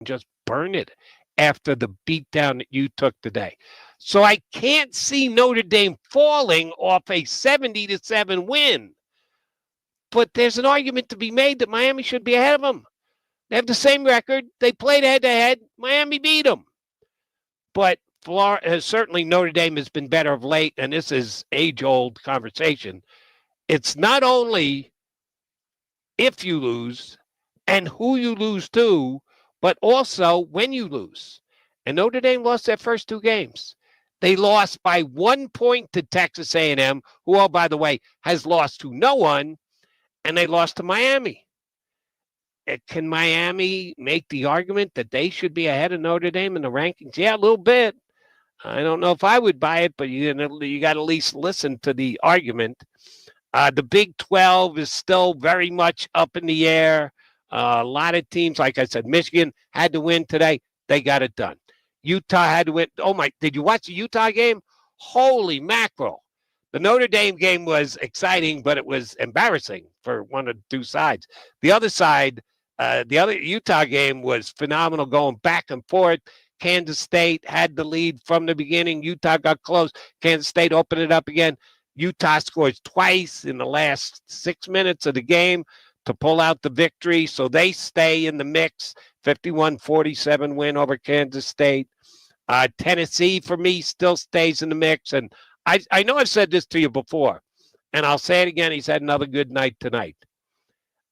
and just burn it after the beatdown that you took today. So I can't see Notre Dame falling off a 70-7 win. But there's an argument to be made that Miami should be ahead of them. They have the same record. They played head-to-head. Miami beat them. But Florida, certainly Notre Dame has been better of late, and this is age-old conversation. It's not only if you lose and who you lose to, but also when you lose. And Notre Dame lost their first two games. They lost by 1 point to Texas A&M, who, oh, by the way, has lost to no one, and they lost to Miami. Can Miami make the argument that they should be ahead of Notre Dame in the rankings? Yeah, a little bit. I don't know if I would buy it, but you got to at least listen to the argument. The Big 12 is still very much up in the air. A lot of teams, like I said, Michigan had to win today. They got it done. Utah had to win. Oh, my. Did you watch the Utah game? Holy mackerel. The Notre Dame game was exciting, but it was embarrassing for one of the two sides. The other side, the other Utah game was phenomenal, going back and forth. Kansas State had the lead from the beginning. Utah got close. Kansas State opened it up again. Utah scores twice in the last 6 minutes of the game to pull out the victory. So they stay in the mix. 51-47 win over Kansas State. Tennessee, for me, still stays in the mix. And I know I've said this to you before, and I'll say it again. He's had another good night tonight.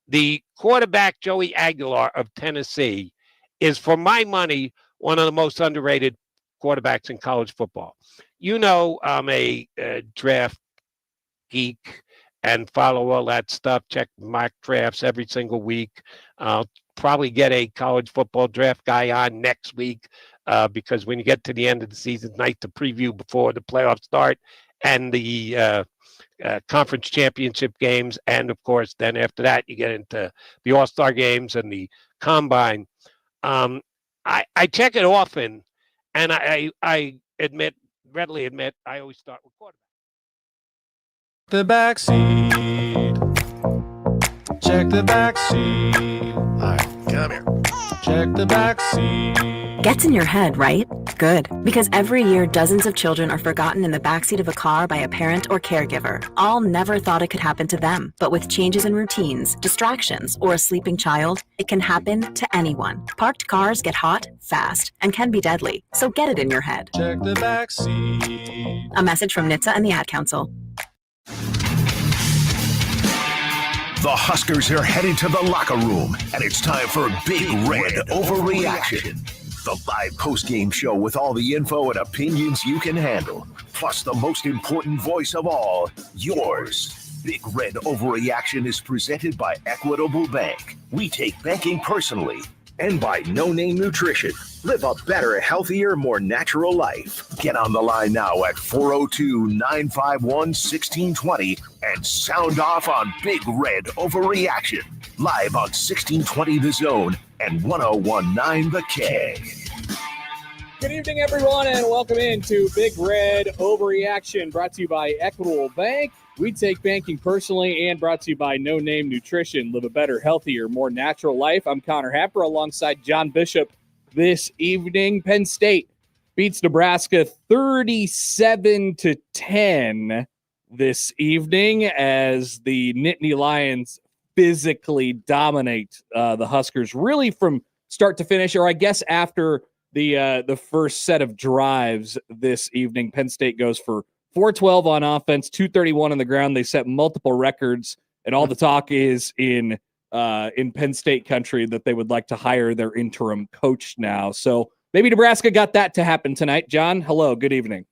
The quarterback, Joey Aguilar of Tennessee, is, for my money, one of the most underrated quarterbacks in college football. You know, I'm a draft geek and follow all that stuff, check mock drafts every single week. I'll probably get a college football draft guy on next week because when you get to the end of the season, night to preview before the playoffs start and the conference championship games. And, of course, then after that, you get into the All-Star games and the Combine. I check it often, and I readily admit, I always start with quarterback. The backseat. Check the backseat. All right, come here. Check the backseat. Gets in your head, right? Good. Because every year, dozens of children are forgotten in the backseat of a car by a parent or caregiver. All never thought it could happen to them. But with changes in routines, distractions, or a sleeping child, it can happen to anyone. Parked cars get hot, fast, and can be deadly. So get it in your head. Check the backseat. A message from NHTSA and the Ad Council. The Huskers are headed to the locker room, and it's time for Big Red Overreaction. The live post-game show with all the info and opinions you can handle. Plus the most important voice of all, yours. Big Red Overreaction is presented by Equitable Bank. We take banking personally. And by No Name Nutrition. Live a better, healthier, more natural life. Get on the line now at 402-951-1620 and sound off on Big Red Overreaction. Live on 1620 The Zone and 1019 The K. Good evening, everyone, and welcome into Big Red Overreaction, brought to you by Equitable Bank. We take banking personally, and brought to you by No Name Nutrition. Live a better, healthier, more natural life. I'm Connor Happer alongside John Bishop this evening. Penn State beats Nebraska 37-10 this evening as the Nittany Lions physically dominate the Huskers, really from start to finish, or I guess after the first set of drives this evening. Penn State goes for 412 on offense, 231 on the ground. They set multiple records, and all the talk is in Penn State country that they would like to hire their interim coach now. So maybe Nebraska got that to happen tonight. John, hello, good evening.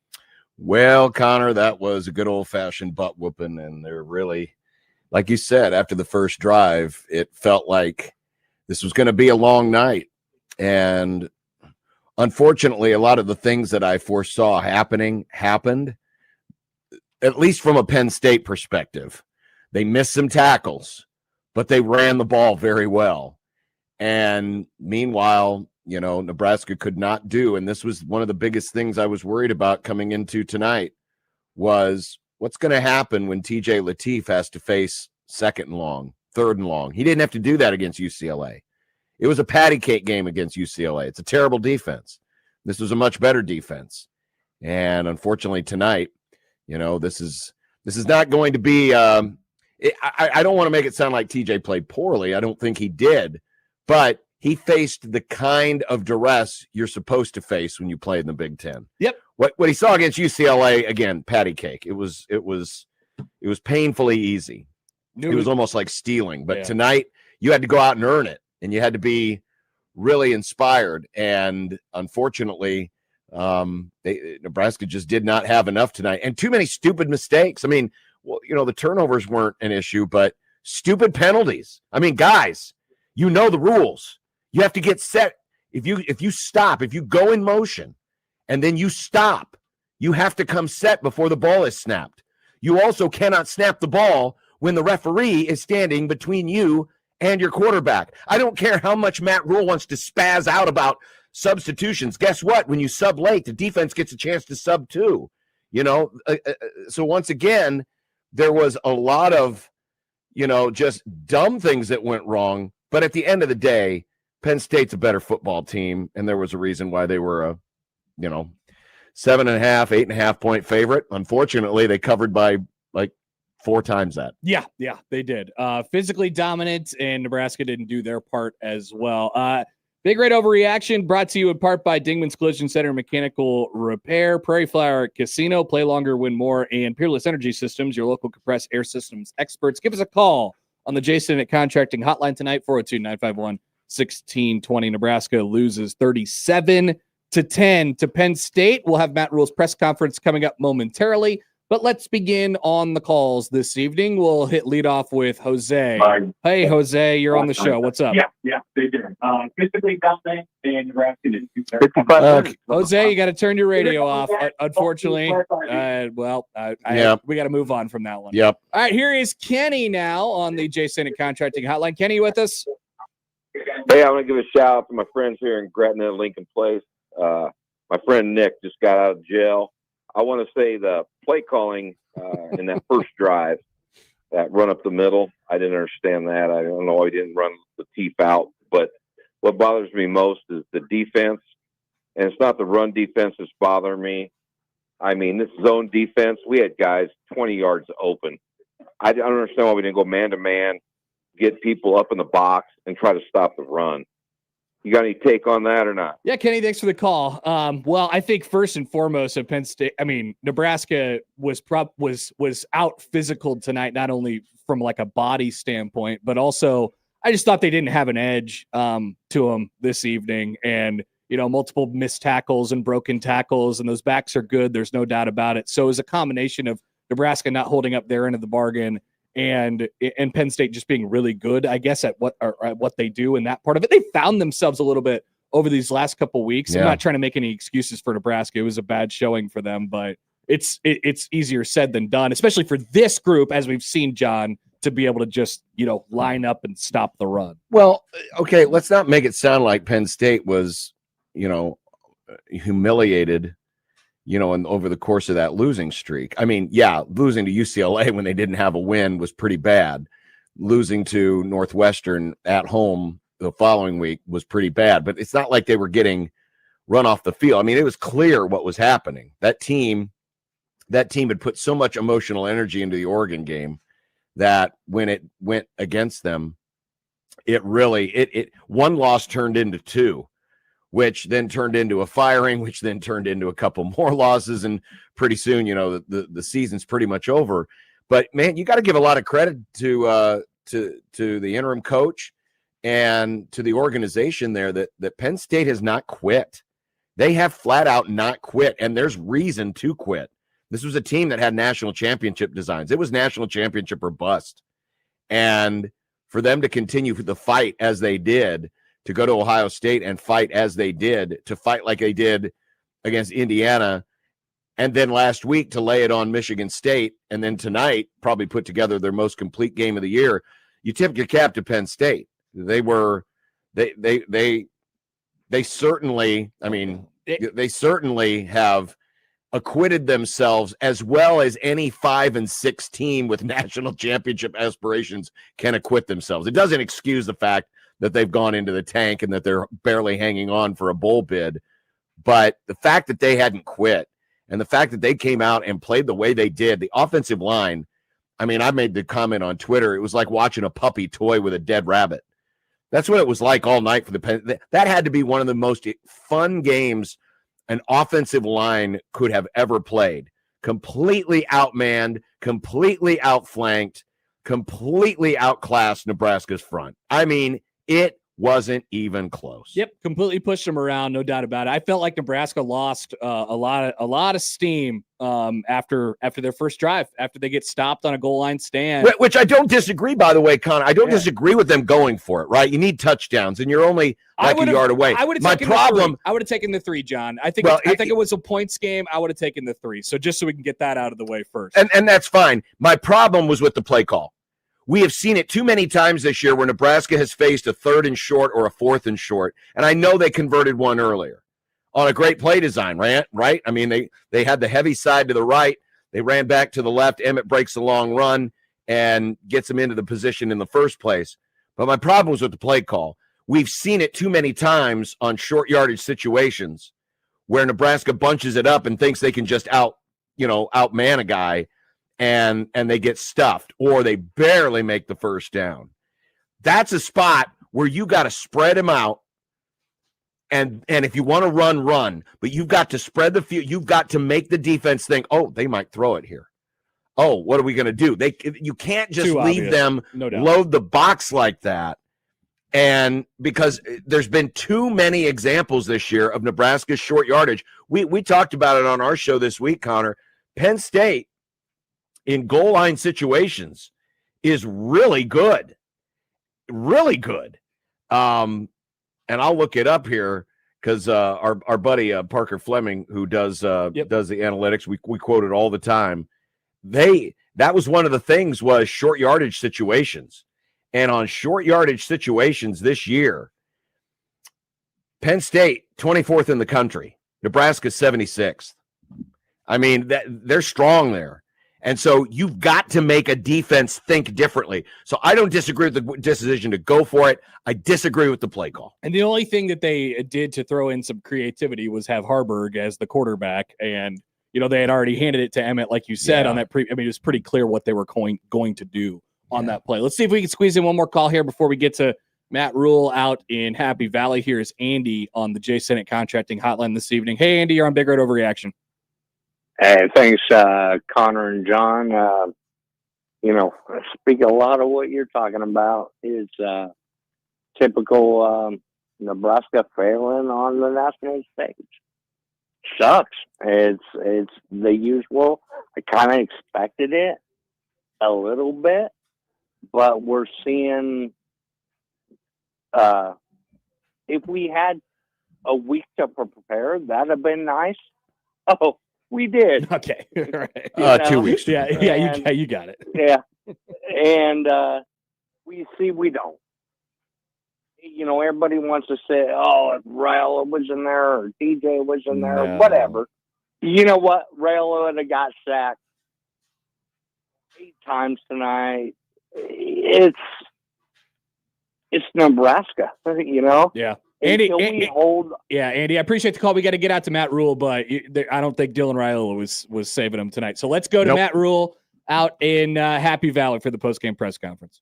Well, Connor, that was a good old-fashioned butt whooping, and they're really, like you said, after the first drive, it felt like this was going to be a long night. And unfortunately, a lot of the things that I foresaw happened, at least from a Penn State perspective. They missed some tackles, but they ran the ball very well. And meanwhile, you know, Nebraska could not do, and this was one of the biggest things I was worried about coming into tonight, was what's going to happen when TJ Lateef has to face second and long, third and long. He didn't have to do that against UCLA. It was a patty cake game against UCLA. It's a terrible defense. This was a much better defense. And unfortunately tonight, this is not going to be I don't want to make it sound like TJ played poorly. I don't think he did, but he faced the kind of duress you're supposed to face when you play in the Big Ten. Yep. What he saw against UCLA, again, patty cake. It was painfully easy. It was almost like stealing. But tonight you had to go out and earn it, and you had to be really inspired. And unfortunately, Nebraska just did not have enough tonight, and too many stupid mistakes. I mean, the turnovers weren't an issue, but stupid penalties. I mean, guys, you know the rules. You have to get set. If you stop, if you go in motion and then you stop, you have to come set before the ball is snapped. You also cannot snap the ball when the referee is standing between you and your quarterback. I don't care how much Matt Rhule wants to spaz out about substitutions. Guess what? When you sub late, the defense gets a chance to sub too. So once again, there was a lot of, just dumb things that went wrong. But at the end of the day, Penn State's a better football team, and there was a reason why they were a, 7.5, 8.5 point favorite. Unfortunately, they covered by like 4 times that. Yeah, they did. Physically dominant, and Nebraska didn't do their part as well. Big Red Overreaction brought to you in part by Dingman's Collision Center Mechanical Repair, Prairie Flower Casino, Play Longer, Win More, and Peerless Energy Systems, your local compressed air systems experts. Give us a call on the Jason at Contracting Hotline tonight, 402-951-1620. Nebraska loses 37-10 to Penn State. We'll have Matt Rhule's press conference coming up momentarily. But let's begin on the calls this evening. We'll hit lead off with Jose. Hey, Jose, you're on the show. What's up? Yeah, they did. Physically dominant, and Nebraska did. Jose, you got to turn your radio off. Unfortunately, we got to move on from that one. Yep. All right, here is Kenny now on the Jason at Contracting Hotline. Kenny, you with us? Hey, I want to give a shout out to my friends here in Gretna, Lincoln Place. My friend Nick just got out of jail. I want to say the play calling in that first drive, that run up the middle, I didn't understand that. I don't know why he didn't run the teeth out. But what bothers me most is the defense. And it's not the run defense that's bothering me. I mean, this zone defense, we had guys 20 yards open. I don't understand why we didn't go man-to-man, get people up in the box, and try to stop the run. You got any take on that or not? Yeah, Kenny, thanks for the call. Well, I think first and foremost at Penn State, Nebraska was out physical tonight, not only from like a body standpoint, but also I just thought they didn't have an edge to them this evening. And, multiple missed tackles and broken tackles, and those backs are good. There's no doubt about it. So it was a combination of Nebraska not holding up their end of the bargain and Penn State just being really good, I guess, at what they do in that part of it. They found themselves a little bit over these last couple weeks. Yeah. I'm not trying to make any excuses for Nebraska. It was a bad showing for them, but it's easier said than done, especially for this group, as we've seen, John, to be able to just, line up and stop the run. Well, okay, let's not make it sound like Penn State was, humiliated, and over the course of that losing streak. I mean, yeah, losing to UCLA when they didn't have a win was pretty bad. Losing to Northwestern at home the following week was pretty bad, but it's not like they were getting run off the field. I mean, it was clear what was happening. That team had put so much emotional energy into the Oregon game that when it went against them, it one loss turned into 2. Which then turned into a firing, which then turned into a couple more losses. And pretty soon, the season's pretty much over. But, man, you got to give a lot of credit to the interim coach and to the organization there that Penn State has not quit. They have flat out not quit, and there's reason to quit. This was a team that had national championship designs. It was national championship or bust. And for them to continue the fight as they did, to go to Ohio State and fight as they did, to fight like they did against Indiana, and then last week to lay it on Michigan State, and then tonight probably put together their most complete game of the year. You tip your cap to Penn State. They certainly, they certainly have acquitted themselves as well as any 5 and 6 team with national championship aspirations can acquit themselves. It doesn't excuse the fact that they've gone into the tank and that they're barely hanging on for a bowl bid. But the fact that they hadn't quit and the fact that they came out and played the way they did, the offensive line, I mean, I made the comment on Twitter, it was like watching a puppy toy with a dead rabbit. That's what it was like all night for the Penn. That had to be one of the most fun games an offensive line could have ever played. Completely outmanned, completely outflanked, completely outclassed Nebraska's front. I mean, it wasn't even close. Yep, completely pushed them around, no doubt about it. I felt like Nebraska lost a lot of steam after their first drive, after they get stopped on a goal line stand. Which I don't disagree, by the way, Connor. I don't disagree with them going for it, right? You need touchdowns, and you're only like a yard away. I would have taken the 3, John. I think it was a points game. I would have taken the 3. So just so we can get that out of the way first. And that's fine. My problem was with the play call. We have seen it too many times this year where Nebraska has faced a 3rd and short or a 4th and short, and I know they converted one earlier on a great play design, right? I mean, they had the heavy side to the right. They ran back to the left. Emmett breaks the long run and gets them into the position in the first place. But my problem was with the play call. We've seen it too many times on short yardage situations where Nebraska bunches it up and thinks they can just outman a guy, and they get stuffed, or they barely make the first down. That's a spot where you got to spread them out, and if you want to run, but you've got to spread the field. You've got to make the defense think, oh, they might throw it here. Oh, what are we going to do? You can't just leave them load the box like that. And because there's been too many examples this year of Nebraska's short yardage. We talked about it on our show this week, Connor. Penn State, in goal line situations, is really good. Really good. And I'll look it up here because our buddy Parker Fleming, who does the analytics, we quote it all the time. That was one of the things was short yardage situations. And on short yardage situations this year, Penn State, 24th in the country. Nebraska, 76th. I mean, they're strong there. And so you've got to make a defense think differently. So I don't disagree with the decision to go for it. I disagree with the play call. And the only thing that they did to throw in some creativity was have Harburg as the quarterback. And, they had already handed it to Emmett, like you said, on that it was pretty clear what they were going to do on that play. Let's see if we can squeeze in one more call here before we get to Matt Rhule out in Happy Valley. Here is Andy on the J. Senate Contracting Hotline this evening. Hey, Andy, you're on Big Red Overreaction. Hey, thanks, Connor and John. I speak a lot of what you're talking about is typical Nebraska failing on the national stage. Sucks. It's the usual. I kind of expected it a little bit, but we're seeing if we had a week to prepare, that'd have been nice. Oh, we did. Okay. Right. 2 weeks. Yeah, you got it. Yeah. And we don't. Everybody wants to say, oh, if Rhule was in there or DJ was in there, whatever. You know what? Rhule would have got sacked 8 times tonight. It's Nebraska, Yeah. Andy, I appreciate the call. We got to get out to Matt Rhule, but I don't think Dylan Rhule was saving him tonight. So let's go to Matt Rhule out in Happy Valley for the postgame press conference.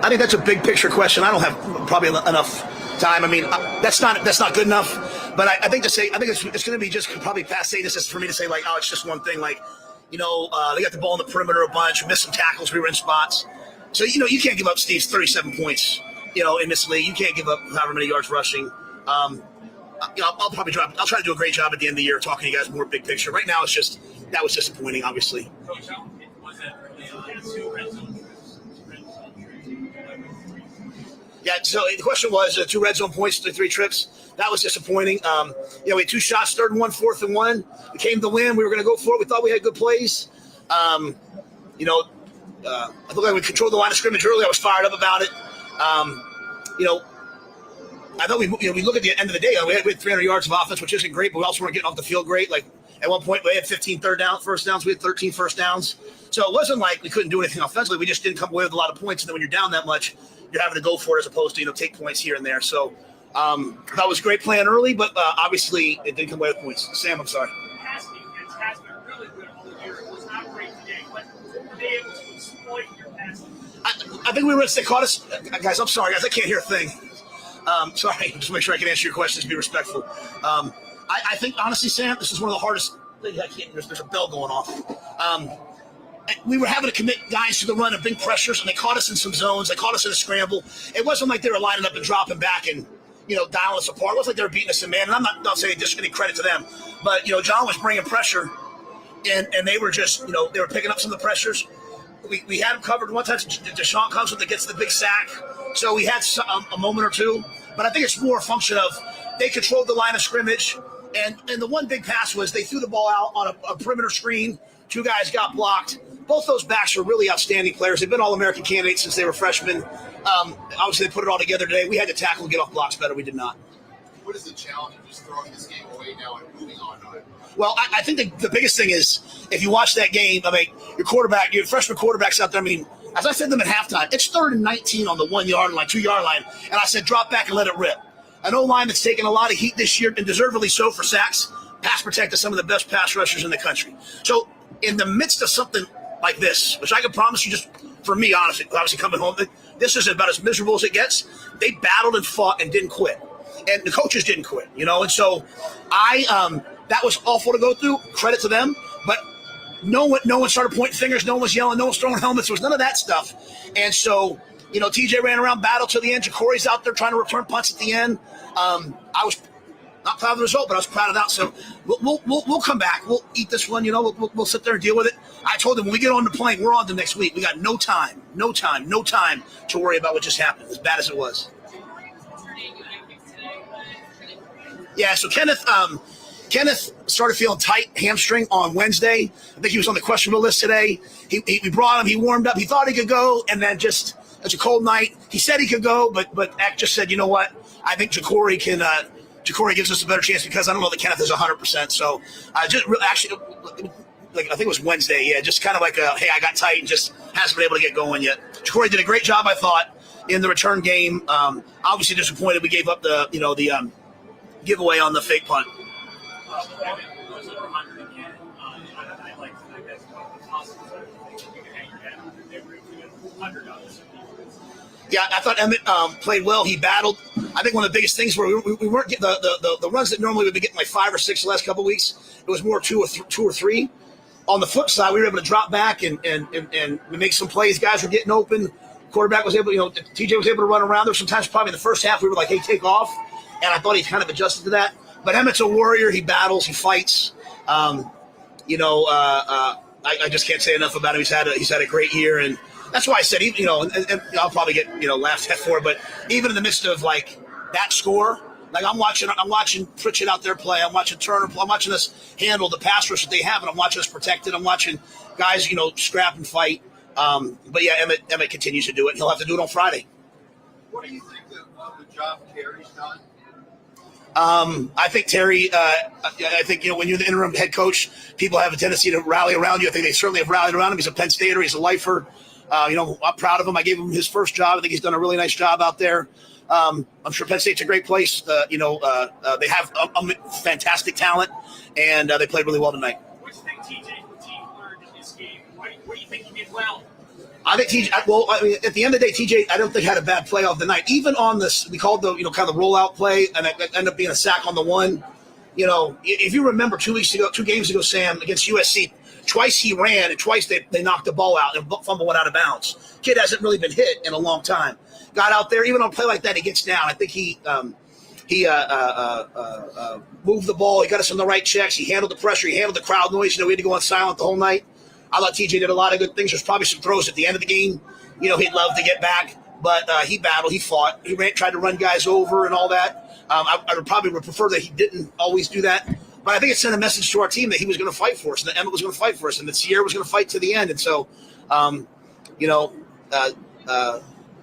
I think that's a big picture question. I don't have probably enough time. I mean, that's not good enough. But I think it's going to be just probably passe. This is for me to say like, oh, it's just one thing. Like, they got the ball in the perimeter a bunch, missed some tackles, we were in spots. So, you can't give up Steve's 37 points, in this league. You can't give up however many yards rushing. I'll try to do a great job at the end of the year talking to you guys more big picture. Right now, that was disappointing, obviously. Yeah, so the question was 2 red zone points, 3 trips. That was disappointing. We had 2 shots, 3rd and 1, 4th and 1. We came to win. We were going to go for it. We thought we had good plays. I looked like we controlled the line of scrimmage early. I was fired up about it. I thought we look at the end of the day. We had 300 yards of offense, which isn't great, but we also weren't getting off the field great. Like At one point, we had 15 first downs. We had 13 first downs. So it wasn't like we couldn't do anything offensively. We just didn't come away with a lot of points. And then when you're down that much, you're having to go for it as opposed to, take points here and there. So that was a great plan early, but obviously it didn't come away with points. Sam, I'm sorry. Has been really good all year. It was not great today, but were they able to exploit your pass? I think they caught us. Guys, I'm sorry, guys. I can't hear a thing. Sorry. Just make sure I can answer your questions, be respectful. I think, honestly, Sam, this is one of the hardest things. There's a bell going off. We were having to commit guys to the run and big pressures, and they caught us in some zones. They caught us in a scramble. It wasn't like they were lining up and dropping back and, dialing us apart. It wasn't like they were beating us in man. And I'm not saying just any credit to them. But, John was bringing pressure, and they were just, they were picking up some of the pressures. We had them covered. One time, Deshaun comes with it, gets the big sack. So we had a moment or two. But I think it's more a function of they controlled the line of scrimmage. And the one big pass was they threw the ball out on a perimeter screen. 2 guys got blocked. Both those backs are really outstanding players. They've been All-American candidates since they were freshmen. Obviously, they put it all together today. We had to tackle and get off blocks better. We did not. What is the challenge of just throwing this game away now and moving on? Well, I think the biggest thing is if you watch that game, your freshman quarterback's out there. As I said to them at halftime, it's 3rd and 19 on the 1 yard line, 2 yard line. And I said, drop back and let it rip. An O-line that's taken a lot of heat this year, and deservedly so for sacks, pass protected some of the best pass rushers in the country. So in the midst of something like this, which I can promise you, just for me, honestly, obviously coming home, this is about as miserable as it gets. They battled and fought and didn't quit. And the coaches didn't quit, And so that was awful to go through. Credit to them. But no one started pointing fingers. No one was yelling. No one was throwing helmets. There was none of that stuff. And so, TJ ran around, battled to the end. Jacory's out there trying to return punts at the end. I was not proud of the result, but I was proud of that. So we'll come back. We'll eat this one. We'll sit there and deal with it. I told them when we get on to playing, we're on to next week. We got no time to worry about what just happened, as bad as it was. Yeah, so Kenneth started feeling tight hamstring on Wednesday. I think he was on the questionable list today. We brought him. He warmed up. He thought he could go, and then just it's a cold night. He said he could go, but Eck just said, you know what? I think Jacory can. Jacory gives us a better chance because I don't know that Kenneth is 100%. So actually, I think it was Wednesday. Yeah, just kind of like hey, I got tight and just hasn't been able to get going yet. Jacory did a great job, I thought, in the return game. Obviously disappointed we gave up the giveaway on the fake punt. Yeah, I thought Emmett played well. He battled. I think one of the biggest things were we weren't getting the runs that normally we'd be getting like 5 or 6 the last couple of weeks. It was more 2 or 3. On the flip side, we were able to drop back and make some plays. Guys were getting open. Quarterback was able, TJ was able to run around. There were sometimes probably in the first half we were like, hey, take off. And I thought he kind of adjusted to that. But Emmett's a warrior. He battles. He fights. I just can't say enough about him. He's had a great year, and that's why I said, and I'll probably get laughed at for it. But even in the midst of like that score, like I'm watching Pritchett out there play. I'm watching Turner. I'm watching us handle the pass rush that they have, and I'm watching us protect it. I'm watching guys, scrap and fight. But yeah, Emmett continues to do it. He'll have to do it on Friday. What do you think of the job Terry's done? I think Terry, I think, when you're the interim head coach, people have a tendency to rally around you. I think they certainly have rallied around him. He's a Penn Stater. He's a lifer. I'm proud of him. I gave him his first job. I think he's done a really nice job out there. I'm sure Penn State's a great place. They have a fantastic talent, and they played really well tonight. What do you think TJ and the team learned in this game? What do you think he did well? I think TJ. At the end of the day, TJ, I don't think had a bad play of the night. Even on this, we called the kind of rollout play, and it ended up being a sack on the one. If you remember 2 games ago, Sam, against USC, twice he ran and twice they knocked the ball out and fumble went out of bounds. Kid hasn't really been hit in a long time. Got out there, even on a play like that, he gets down. I think he moved the ball. He got us in the right checks. He handled the pressure. He handled the crowd noise. We had to go on silent the whole night. I thought TJ did a lot of good things. There's probably some throws at the end of the game. He'd love to get back, but he battled. He fought. He tried to run guys over and all that. I would probably prefer that he didn't always do that. But I think it sent a message to our team that he was going to fight for us, and that Emmett was going to fight for us, and that Sierra was going to fight to the end. And so,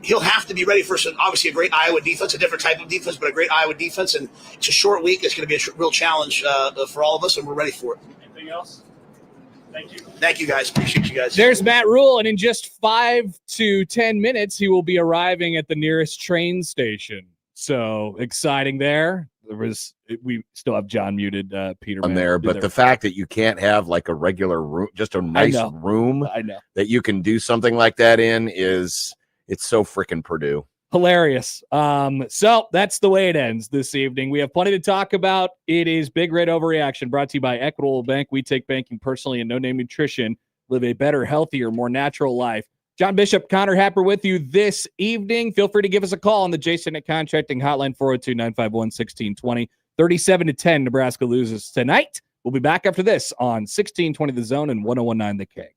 he'll have to be ready for obviously a great Iowa defense, a different type of defense, but a great Iowa defense. And it's a short week. It's going to be a real challenge for all of us, and we're ready for it. Anything else? Thank you. Thank you, guys. Appreciate you guys. There's Matt Rhule, and in just 5 to 10 minutes, he will be arriving at the nearest train station. So exciting there. We still have John muted, Peter. On there, but the fact that you can't have like a regular room, just a nice room I know that you can do something like that in it's so freaking Purdue. Hilarious. So that's the way it ends this evening. We have plenty to talk about. It is Big Red Overreaction, brought to you by Equitable Bank. We take banking personally and No Name Nutrition. Live a better, healthier, more natural life. John Bishop, Connor Happer with you this evening. Feel free to give us a call on the Jason at Contracting Hotline, 402-951-1620. 37-10, Nebraska loses tonight. We'll be back after this on 1620 The Zone and 1019 The K.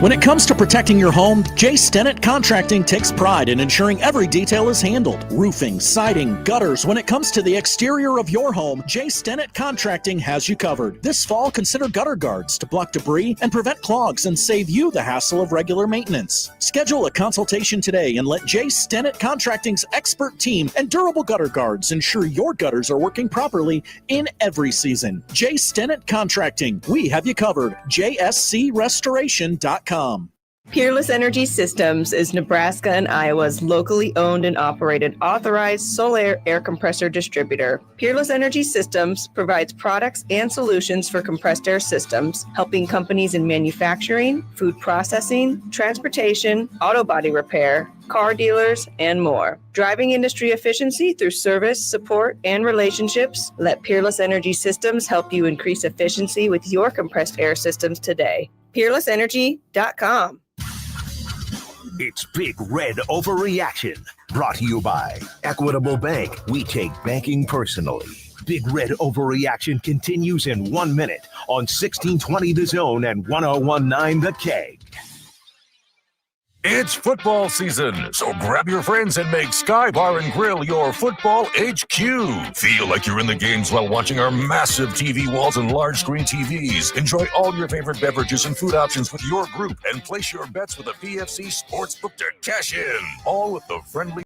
When it comes to protecting your home, J. Stennett Contracting takes pride in ensuring every detail is handled. Roofing, siding, gutters. When it comes to the exterior of your home, J. Stennett Contracting has you covered. This fall, consider gutter guards to block debris and prevent clogs and save you the hassle of regular maintenance. Schedule a consultation today and let J. Stennett Contracting's expert team and durable gutter guards ensure your gutters are working properly in every season. J. Stennett Contracting. We have you covered. JSCRestoration.com. Peerless Energy Systems is Nebraska and Iowa's locally owned and operated authorized solar air compressor distributor. Peerless Energy Systems provides products and solutions for compressed air systems, helping companies in manufacturing, food processing, transportation, auto body repair, car dealers, and more. Driving industry efficiency through service, support, and relationships, let Peerless Energy Systems help you increase efficiency with your compressed air systems today. PeerlessEnergy.com. It's Big Red Overreaction, brought to you by Equitable Bank. We take banking personally. Big Red Overreaction continues in 1 minute on 1620 The Zone and 1019 The K. It's football season, so grab your friends and make Sky Bar and Grill your football HQ. Feel like you're in the games while watching our massive TV walls and large screen TVs. Enjoy all your favorite beverages and food options with your group and place your bets with a PFC Sportsbook to cash in. All with the friendly...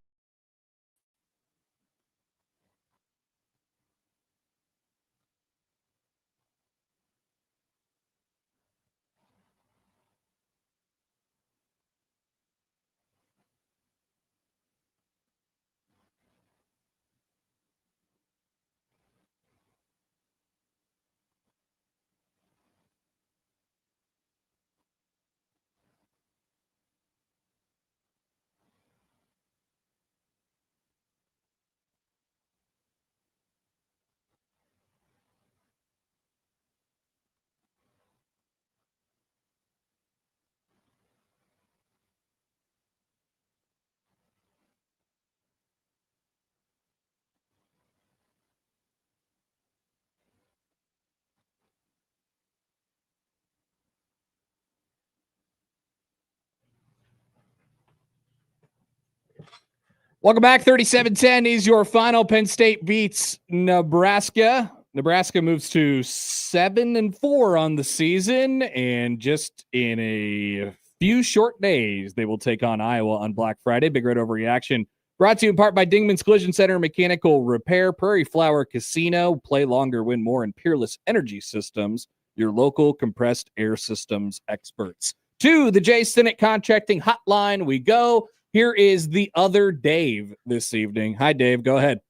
Welcome back. 37-10 is your final. Penn State beats Nebraska. Nebraska moves to 7-4 on the season, and just in a few short days, they will take on Iowa on Black Friday. Big Red Overreaction brought to you in part by Dingman's Collision Center, Mechanical Repair, Prairie Flower Casino, Play Longer, Win More, and Peerless Energy Systems, your local compressed air systems experts. To the J. Stennett Contracting Hotline we go. Here is the other Dave this evening. Hi, Dave. Go ahead.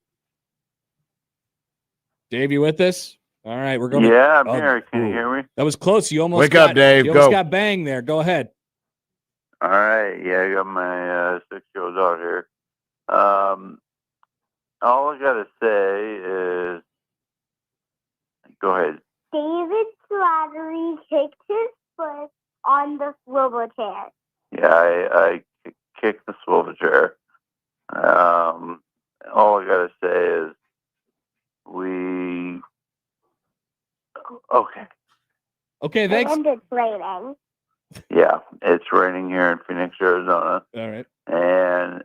Dave, you with us? All right, we're going. Yeah, I'm here. Can you hear me? That was close. You almost wake up, Dave. You Go. almost got banged there. Go ahead. All right. Yeah, I got my 6-year-old out here. All I gotta say is, go ahead. David Slattery kicked his foot on the swivel chair. Yeah, I kicked the swivel chair. All I gotta say is, Okay, thanks. And it's raining. Yeah, it's raining here in Phoenix, Arizona. All right. And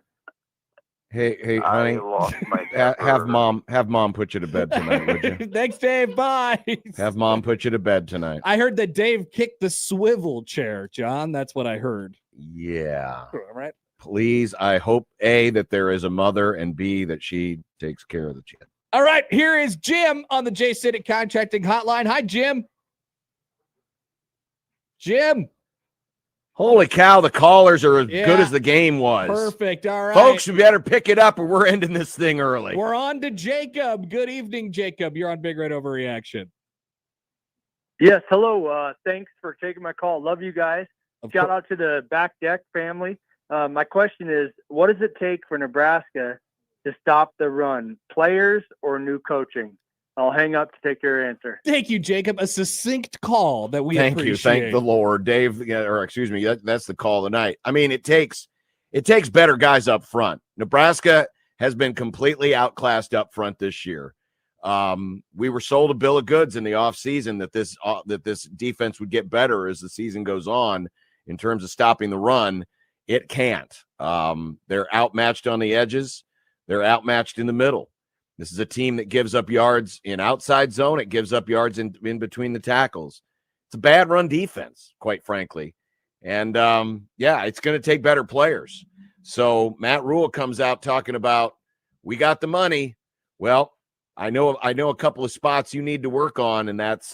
Hey, I honey, lost my have mom put you to bed tonight, would you? Thanks, Dave. Bye. Have mom put you to bed tonight. I heard that Dave kicked the swivel chair, John. That's what I heard. Yeah. All right. Please, I hope, A, that there is a mother, and B, that she takes care of the kid. All right, here is Jim on the J. Stennett Contracting Hotline. Hi, Jim. Jim. Holy cow, the callers are as Yeah. good as the game was. Perfect. All right. Folks, we better pick it up or we're ending this thing early. We're on to Jacob. Good evening, Jacob. You're on Big Red Overreaction. Yes, hello. Thanks for taking my call. Love you guys. Shout out to the Back Deck family. My question is, what does it take for Nebraska to stop the run? Players or new coaching? I'll hang up to take your answer. Thank you, Jacob. A succinct call that we Thank appreciate. you. Thank the Lord. Dave, or excuse me, that's the call of the night. I mean, it takes better guys up front. Nebraska has been completely outclassed up front this year. We were sold a bill of goods in the offseason that this defense would get better as the season goes on in terms of stopping the run. It can't. They're outmatched on the edges. They're outmatched in the middle. This is a team that gives up yards in outside zone. It gives up yards in between the tackles. It's a bad run defense, quite frankly. And, it's going to take better players. So Matt Rhule comes out talking about, we got the money. Well, I know a couple of spots you need to work on, and that's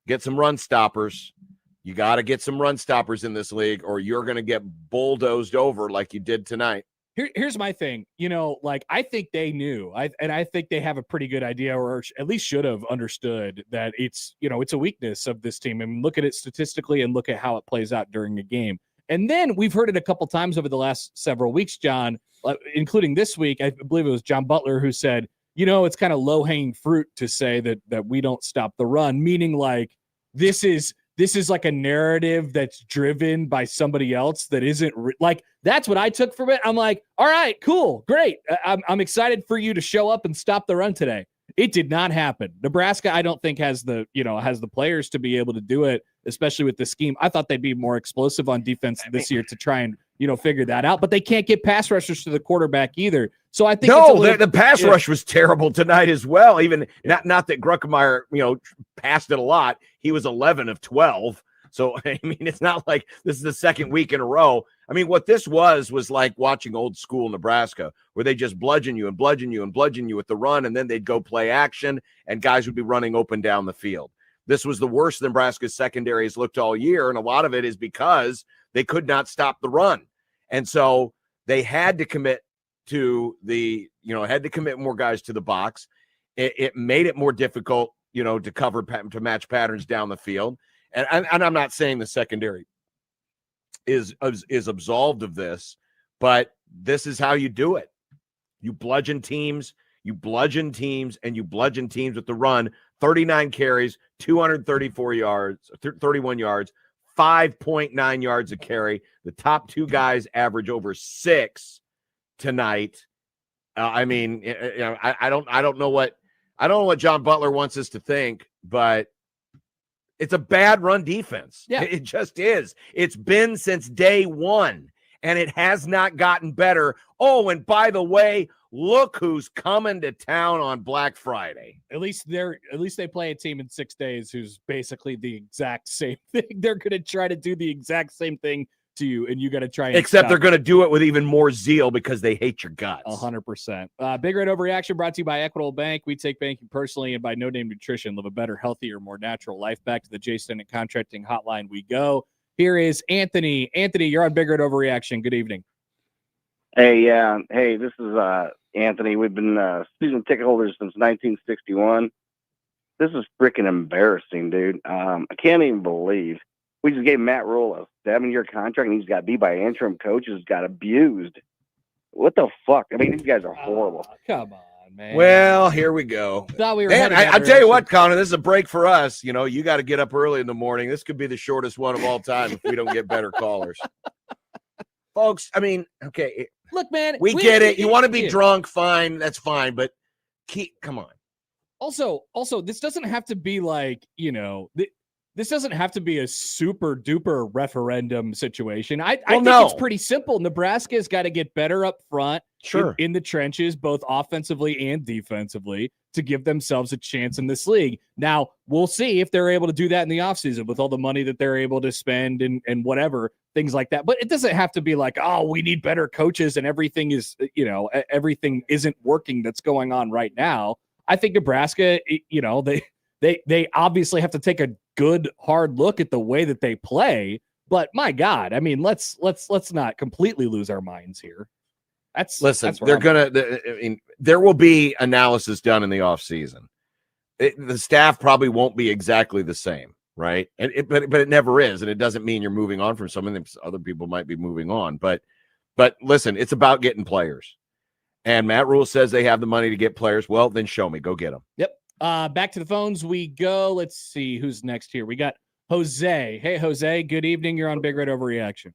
get some run stoppers. You got to get some run stoppers in this league, or you're going to get bulldozed over like you did tonight. Here's my thing. I think they knew, and I think they have a pretty good idea, or at least should have understood that it's a weakness of this team. I mean, look at it statistically and look at how it plays out during a game. And then we've heard it a couple times over the last several weeks, John, including this week. I believe it was John Butler who said, it's kind of low-hanging fruit to say that we don't stop the run, meaning like this is like a narrative that's driven by somebody else that isn't that's what I took from it. I'm like, all right, cool, great. I'm excited for you to show up and stop the run today. It did not happen. Nebraska, I don't think has the players to be able to do it, especially with the scheme. I thought they'd be more explosive on defense this year to try and, figure that out, but they can't get pass rushers to the quarterback either. So I think the pass rush was terrible tonight as well. Even not that Gruckemeyer, passed it a lot. He was 11 of 12. So, I mean, it's not like this is the second week in a row. I mean, what this was like watching old school Nebraska, where they just bludgeon you and bludgeon you and bludgeon you with the run, and then they'd go play action, and guys would be running open down the field. This was the worst Nebraska's secondary has looked all year, and a lot of it is because they could not stop the run. And so they had to commit to more guys to the box. It made it more difficult, to cover, to match patterns down the field. And I'm not saying the secondary is absolved of this, but this is how you do it. You bludgeon teams, and you bludgeon teams with the run. 39 carries, 234 yards, 31 yards, 5.9 yards a carry. The top two guys average over 6 tonight. I don't know what John Butler wants us to think, but it's a bad run defense. Yeah. It just is. It's been since day one, and it has not gotten better. Oh, and by the way, look who's coming to town on Black Friday. At least they play a team in 6 days who's basically the exact same thing. They're going to try to do the exact same thing to you, and you got to try and except they're going to do it with even more zeal because they hate your guts. 100%. Big Red Overreaction brought to you by Equitable Bank. We take banking personally, and by No Name Nutrition. Live a better, healthier, more natural life. Back to the Jay Stennett Contracting Hotline we go. Here is Anthony. Anthony, you're on Big Red Overreaction. Good evening. Hey, hey, this is Anthony. We've been season ticket holders since 1961. This is freaking embarrassing, dude. I can't even believe we just gave Matt Rhule a 7-year contract, and he's got beat by interim coaches, got abused. What the fuck? I mean, these guys are horrible. Come on, man. Well, here we go. Thought we were. Man, I tell you what, Connor, this is a break for us. You got to get up early in the morning. This could be the shortest one of all time if we don't get better callers. Folks, I mean, okay. Look, man. We get it. You want to be drunk, fine. That's fine. But come on. Also, this doesn't have to be like, this doesn't have to be a super duper referendum situation. I think it's pretty simple. Nebraska's got to get better up front, in the trenches, both offensively and defensively, to give themselves a chance in this league. Now, we'll see if they're able to do that in the offseason with all the money that they're able to spend and whatever, things like that. But it doesn't have to be like, oh, we need better coaches and everything is, everything isn't working that's going on right now. I think Nebraska, They obviously have to take a good hard look at the way that they play. But my God, I mean, let's not completely lose our minds here. There will be analysis done in the offseason. The staff probably won't be exactly the same, right? But it never is, and it doesn't mean you're moving on from someone. Other people might be moving on, but listen, it's about getting players. And Matt Rhule says they have the money to get players. Well, then show me. Go get them. Yep. Back to the phones we go. Let's see who's next here. We got Jose. Hey, Jose. Good evening. You're on Big Red Overreaction.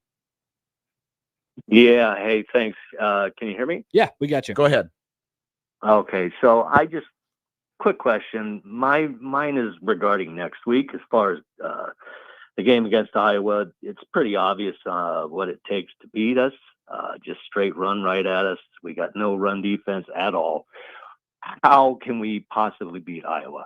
Yeah. Hey, thanks. Can you hear me? Yeah, we got you. Go ahead. Okay. So quick question. Mine is regarding next week. As far as the game against Iowa, it's pretty obvious what it takes to beat us. Just straight run right at us. We got no run defense at all. How can we possibly beat Iowa?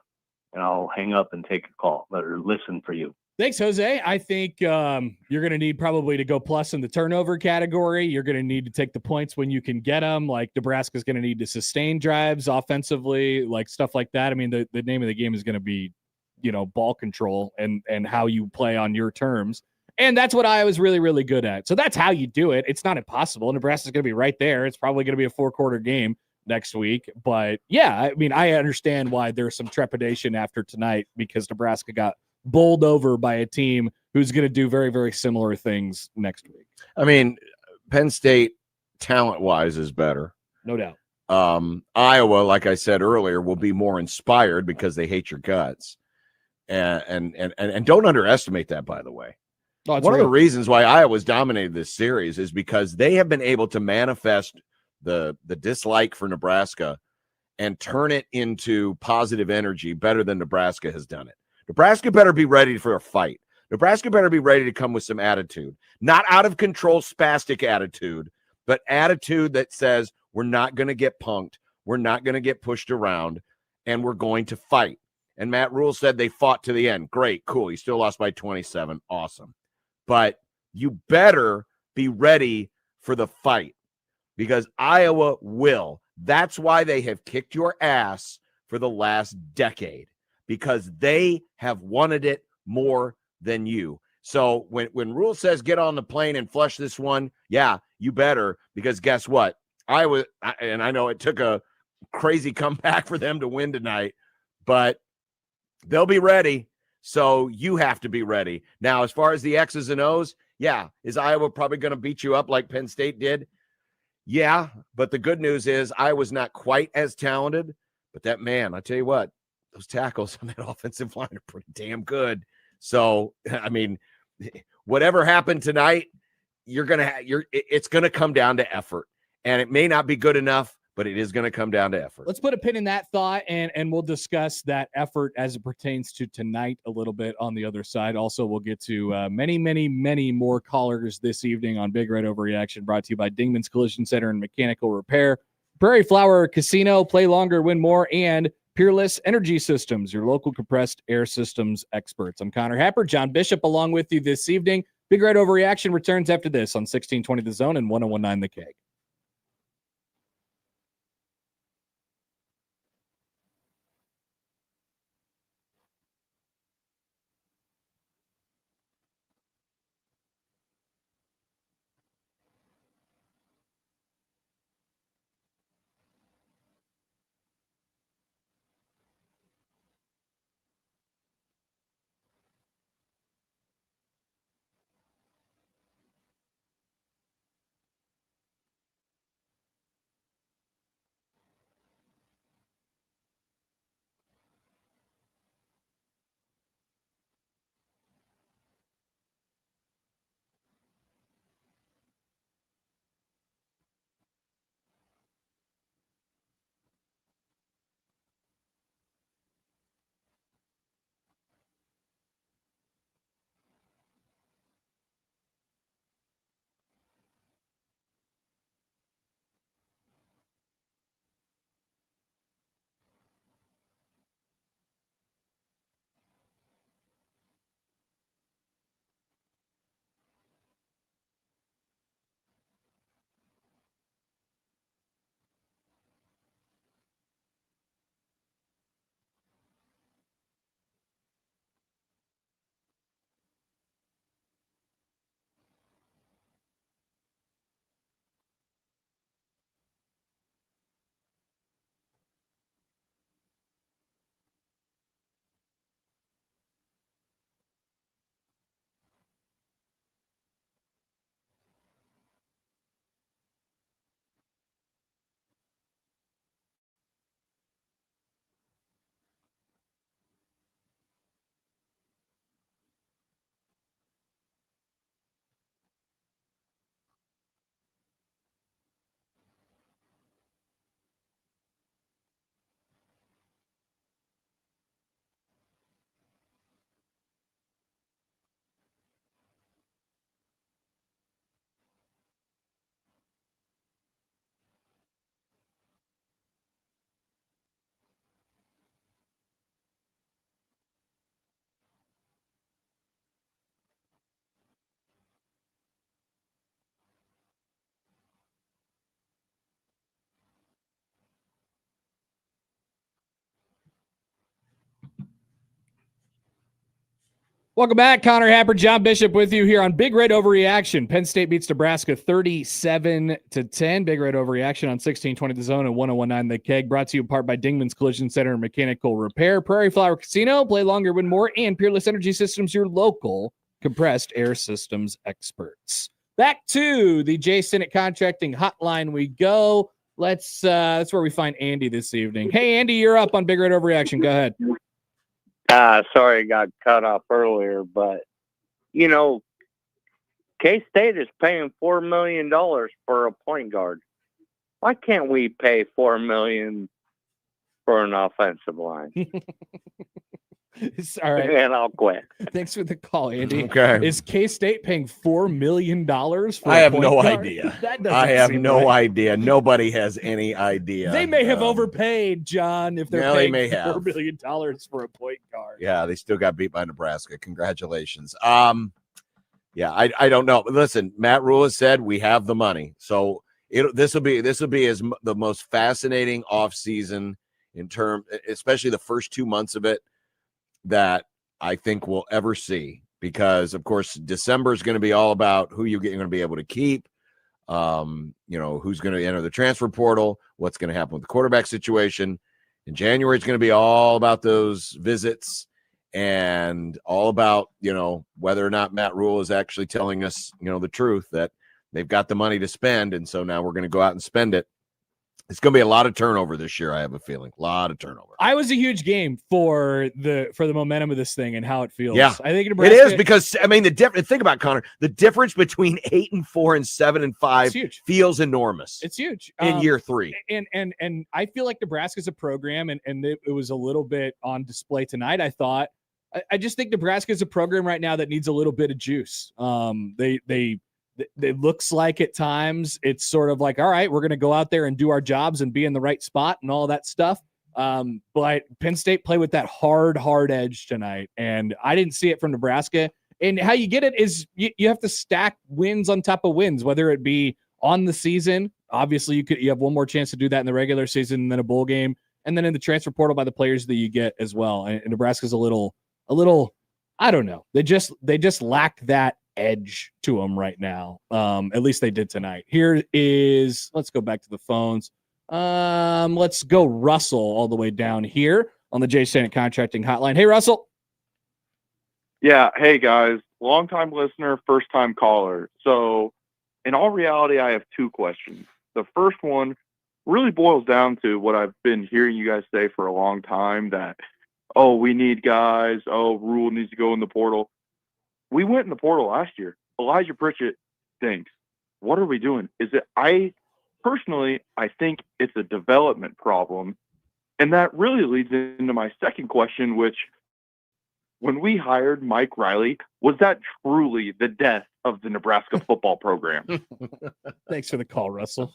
And I'll hang up and take a call or listen for you. Thanks, Jose. I think you're going to need probably to go plus in the turnover category. You're going to need to take the points when you can get them. Like Nebraska's going to need to sustain drives offensively, like stuff like that. I mean, the name of the game is going to be, ball control and how you play on your terms. And that's what Iowa's really, really good at. So that's how you do it. It's not impossible. Nebraska's going to be right there. It's probably going to be a 4-quarter game next week. But yeah, I mean, I understand why there's some trepidation after tonight because Nebraska got bowled over by a team who's going to do very, very similar things next week. I mean, Penn State talent-wise is better. No doubt. Iowa, like I said earlier, will be more inspired because they hate your guts. And don't underestimate that, by the way. Oh, one of the reasons why Iowa's dominated this series is because they have been able to manifest the dislike for Nebraska and turn it into positive energy better than Nebraska has done it. Nebraska better be ready for a fight. Nebraska better be ready to come with some attitude, not out of control, spastic attitude, but attitude that says we're not going to get punked. We're not going to get pushed around, and we're going to fight. And Matt Rhule said they fought to the end. Great, cool. You still lost by 27. Awesome. But you better be ready for the fight because Iowa will. That's why they have kicked your ass for the last decade, because they have wanted it more than you. So when Rhule says get on the plane and flush this one, yeah, you better, because guess what? Iowa, and I know it took a crazy comeback for them to win tonight, but they'll be ready. So you have to be ready. Now, as far as the X's and O's, yeah, is Iowa probably going to beat you up like Penn State did? Yeah, but the good news is Iowa's not quite as talented. But that man, I tell you what, those tackles on that offensive line are pretty damn good. So, I mean, whatever happened tonight, it's going to come down to effort. And it may not be good enough, but it is going to come down to effort. Let's put a pin in that thought, and we'll discuss that effort as it pertains to tonight a little bit on the other side. Also, we'll get to many, many, many more callers this evening on Big Red Overreaction, brought to you by Dingman's Collision Center and Mechanical Repair, Prairie Flower Casino, Play Longer, Win More, and Peerless Energy Systems, your local compressed air systems experts. I'm Connor Happer, John Bishop, along with you this evening. Big Red Overreaction returns after this on 1620 The Zone and 1019 The Keg. Welcome back. Connor Happer, John Bishop with you here on Big Red Overreaction. Penn State beats Nebraska 37-10. Big Red Overreaction on 1620 The Zone and 1019 The Keg. Brought to you in part by Dingman's Collision Center and Mechanical Repair, Prairie Flower Casino, Play Longer, Win More, and Peerless Energy Systems, your local compressed air systems experts. Back to the J. Stinnett Contracting Hotline we go. That's where we find Andy this evening. Hey, Andy, you're up on Big Red Overreaction. Go ahead. Sorry I got cut off earlier, but, K-State is paying $4 million for a point guard. Why can't we pay $4 million for an offensive line? All right. And I'll quit. Thanks for the call, Andy. Okay. Is K-State paying $4 million for I have point no guard? idea. That doesn't I have seem no right. idea. Nobody has any idea. They may have overpaid, John, if they're Yeah, they paying may $4 have. million for a point guard. Yeah, they still got beat by Nebraska. Congratulations. Yeah, I don't know. Listen, Matt Rhule has said we have the money, so this will be the most fascinating offseason in term, especially the first 2 months of it, that I think we'll ever see. Because of course, December is going to be all about who you're going to be able to keep. Who's going to enter the transfer portal, what's going to happen with the quarterback situation. In January, it's going to be all about those visits and all about, whether or not Matt Rhule is actually telling us, the truth that they've got the money to spend. And so now we're going to go out and spend it. It's going to be a lot of turnover this year. I have a feeling a lot of turnover. I was a huge game for the momentum of this thing and how it feels. Yeah, I think Nebraska, it is because think about Connor. The difference between 8-4 and 7-5 feels enormous. It's huge in year 3. And I feel like Nebraska's a program, and it was a little bit on display tonight. I thought. I just think Nebraska's a program right now that needs a little bit of juice. It looks like at times it's sort of like, all right, we're going to go out there and do our jobs and be in the right spot and all that stuff. But Penn State played with that hard edge tonight, and I didn't see it from Nebraska. And how you get it is you have to stack wins on top of wins, whether it be on the season. Obviously, you have one more chance to do that in the regular season and then a bowl game, and then in the transfer portal by the players that you get as well. And Nebraska's a little, I don't know. They just lack that edge to them right now. At least they did tonight. Let's go back to the phones. Let's go Russell all the way down here on the J. Stinnett Contracting Hotline. Hey, Russell. Yeah. Hey, guys. Long-time listener, first-time caller. So in all reality, I have 2 questions. The first one really boils down to what I've been hearing you guys say for a long time, that, we need guys. Rhule needs to go in the portal. We went in the portal last year. Elijah Pritchett stinks. What are we doing? I think it's a development problem. And that really leads into my second question, which, when we hired Mike Riley, was that truly the death of the Nebraska football program? Thanks for the call, Russell.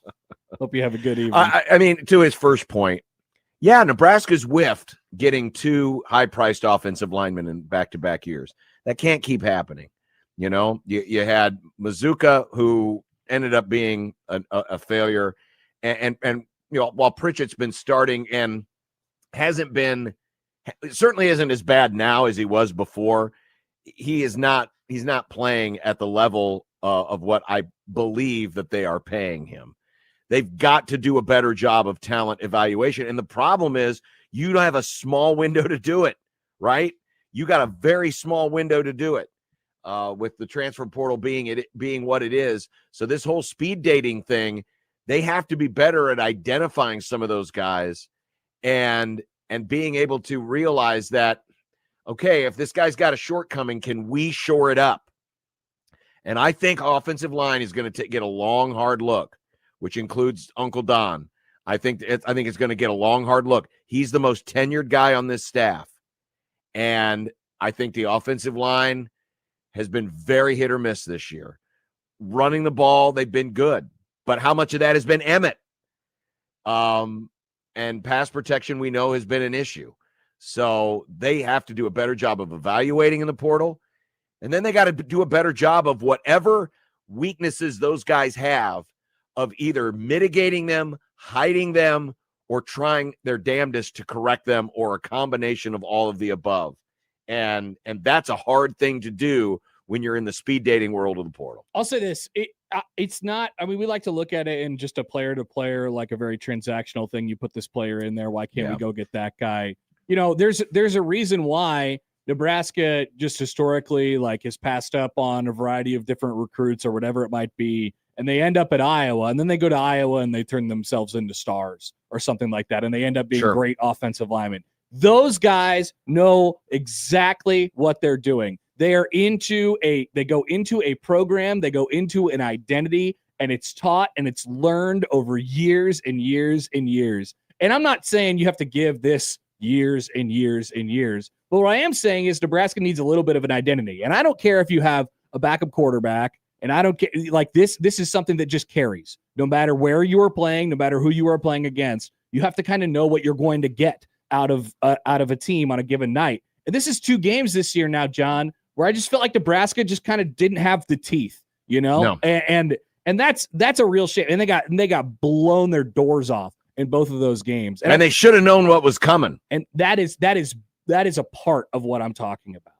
Hope you have a good evening. To his first point, yeah, Nebraska's whiffed getting 2 high-priced offensive linemen in back-to-back years. That can't keep happening. You had Mazuka, who ended up being a failure, and while Pritchett's been starting and certainly isn't as bad now as he was before, he's not playing at the level of what I believe that they are paying him. They've got to do a better job of talent evaluation. And the problem is you don't have a small window to do it, right? You got a very small window to do it with the transfer portal being what it is. So this whole speed dating thing, they have to be better at identifying some of those guys and being able to realize that, okay, if this guy's got a shortcoming, can we shore it up? And I think offensive line is going to get a long, hard look, which includes Uncle Don. I think it's going to get a long, hard look. He's the most tenured guy on this staff. And I think the offensive line has been very hit or miss this year. Running the ball, they've been good. But how much of that has been Emmett? And pass protection, we know, has been an issue. So they have to do a better job of evaluating in the portal. And then they got to do a better job of whatever weaknesses those guys have, of either mitigating them, hiding them, or trying their damnedest to correct them, or a combination of all of the above. And that's a hard thing to do when you're in the speed dating world of the portal. I'll say this. It's not, I mean, we like to look at it in just a player to player, like a very transactional thing. You put this player in there. Why can't we go get that guy? You know, there's a reason why Nebraska just historically like has passed up on a variety of different recruits or whatever it might be. And they end up at Iowa, and then they go to Iowa and they turn themselves into stars or something like that. And they end up being great offensive linemen. Those guys know exactly what they're doing. They go into a program, they go into an identity, and it's taught and it's learned over years and years and years. And I'm not saying you have to give this years and years and years, but what I am saying is Nebraska needs a little bit of an identity. And I don't care if you have a backup quarterback, and I don't care, like this is something that just carries. No matter where you are playing, no matter who you are playing against, you have to kind of know what you're going to get out of a team on a given night. And this is 2 games this year now, John, where I just felt like Nebraska just kind of didn't have the teeth, you know? No. And that's a real shame. And they got blown their doors off in both of those games. And they should have known what was coming. And that is a part of what I'm talking about.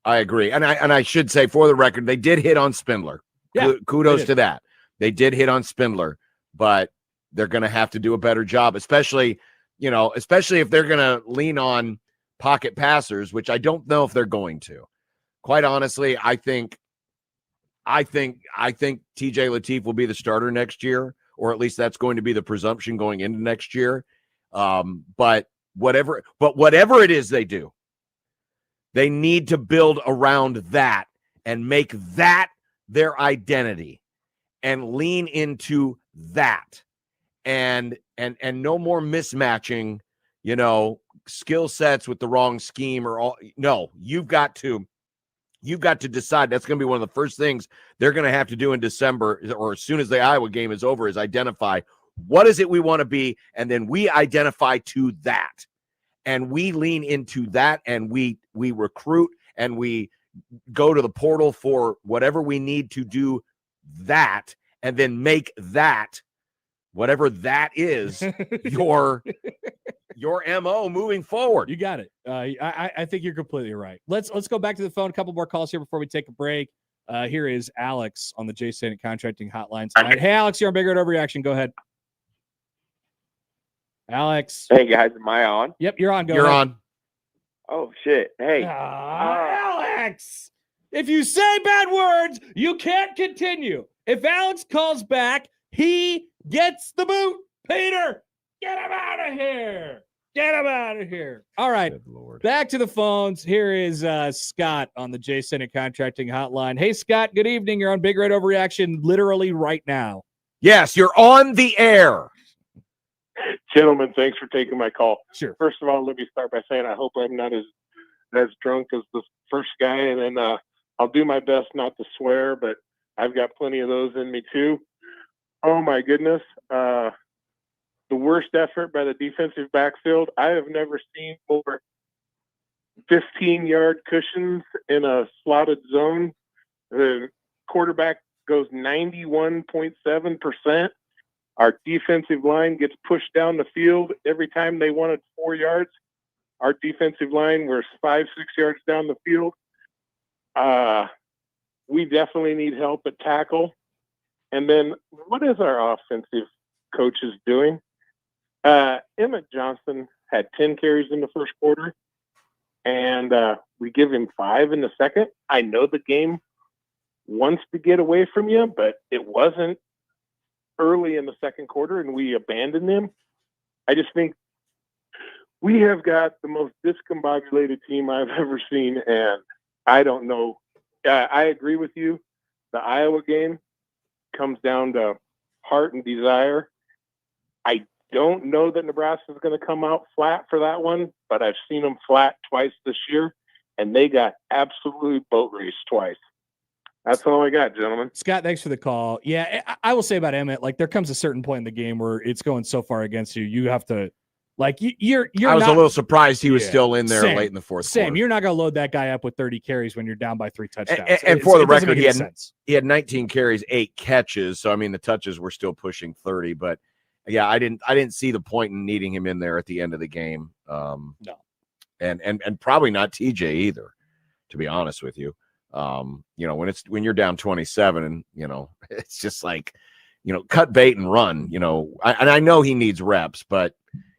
I agree. And I should say, for the record, they did hit on Spindler. Yeah, kudos to that. They did hit on Spindler, but they're going to have to do a better job, especially if they're going to lean on pocket passers, which I don't know if they're going to. Quite honestly, I think TJ Lateef will be the starter next year, or at least that's going to be the presumption going into next year. But whatever it is they do, they need to build around that and make that their identity and lean into that. And no more mismatching, skill sets with the wrong scheme or all. No, you've got to decide. That's going to be one of the first things they're going to have to do in December, or as soon as the Iowa game is over, is identify what is it we want to be. And then we identify to that, and we lean into that, and we recruit, and we go to the portal for whatever we need to do that, and then make that, whatever that is, your MO moving forward. You got it. I think you're completely right. Let's go back to the phone. A couple more calls here before we take a break. Here is Alex on the J. Sennett Contracting Hotline tonight. Hey, Alex, you're on Big Red Overreaction. Go ahead. Alex. Hey, guys. Am I on? Yep, you're on. You're on. Oh, shit. Hey. Alex, if you say bad words, you can't continue. If Alex calls back, he gets the boot. Peter, get him out of here. Get him out of here. All right. Back to the phones. Here is Scott on the J. Sennett Contracting Hotline. Hey, Scott, good evening. You're on Big Red Overreaction literally right now. Yes, you're on the air. Gentlemen, thanks for taking my call. Sure. First of all, let me start by saying I hope I'm not as drunk as the first guy, and then I'll do my best not to swear, but I've got plenty of those in me too. Oh my goodness. The worst effort by the defensive backfield. I have never seen more 15-yard cushions in a slotted zone. The quarterback goes 91.7%. Our defensive line gets pushed down the field every time they wanted 4 yards. Our defensive line was 5-6 yards down the field. We definitely need help at tackle. And then what is our offensive coaches doing? Emmett Johnson had 10 carries in the first quarter, and we give him 5 in the second. I know the game wants to get away from you, but it wasn't early in the second quarter, and we abandoned them. I just think we have got the most discombobulated team I've ever seen, and I don't know. I agree with you. The Iowa game comes down to heart and desire. I don't know that Nebraska is going to come out flat for that one, but I've seen them flat twice this year, and they got absolutely boat raced twice. That's all I got, gentlemen. Scott, thanks for the call. Yeah, I will say about Emmett, like there comes a certain point in the game where it's going so far against you, you have to, like you're. I was a little surprised he was still in there late in the fourth quarter. You're not going to load that guy up with 30 carries when you're down by 3 touchdowns. And for the record, he had 19 carries, 8 catches. So I mean, the touches were still pushing 30. But yeah, I didn't see the point in needing him in there at the end of the game. No. and probably not TJ either, to be honest with you. When you're down 27 and, it's just like, cut bait and run, I know he needs reps, but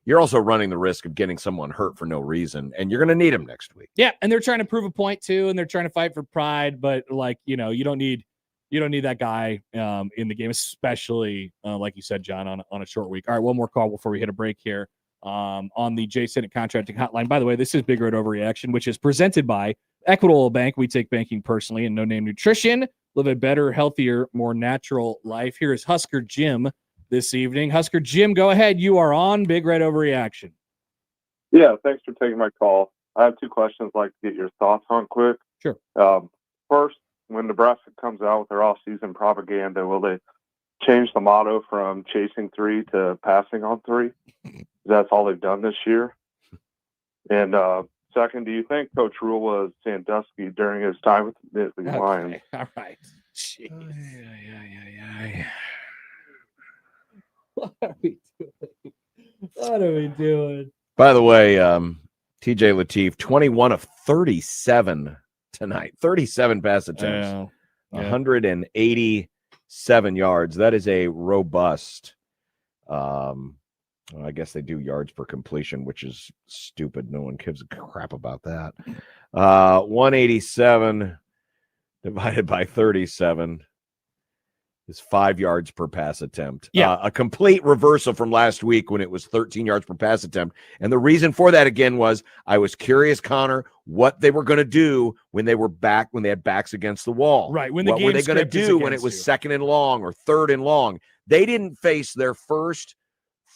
you're also running the risk of getting someone hurt for no reason, and you're going to need him next week. Yeah, and they're trying to prove a point too, and they're trying to fight for pride, but you don't need that guy in the game, especially like you said, John, on a short week. All right, one more call before we hit a break here on the Jay Sennett Contracting Hotline. By the way, this is Big Red Overreaction, which is presented by Equitable Bank. We take banking personally, and No Name Nutrition. Live a better, healthier, more natural life. Here is Husker Jim this evening. Husker Jim, go ahead. You are on Big Red Overreaction. Yeah, thanks for taking my call. I have two questions I'd like to get your thoughts on quick. Sure. First, when Nebraska comes out with their off-season propaganda, will they change the motto from chasing three to passing on three? That's all they've done this year. And second, do you think Coach Rhule was Sandusky during his time with the Nittany Lions? All right. Jeez. What are we doing? What are we doing? By the way, TJ Lateef, 21 of 37 tonight, 37 pass attempts, 187 yards. That is a robust. I guess they do yards per completion, which is stupid. No one gives a crap about that. 187 divided by 37 is 5 yards per pass attempt. Yeah. A complete reversal from last week when it was 13 yards per pass attempt. And the reason for that, again, was I was curious, Connor, what they were going to do when they were back, when they had backs against the wall. Right. What were they going to do when it was second and long or third and long? They didn't face their first,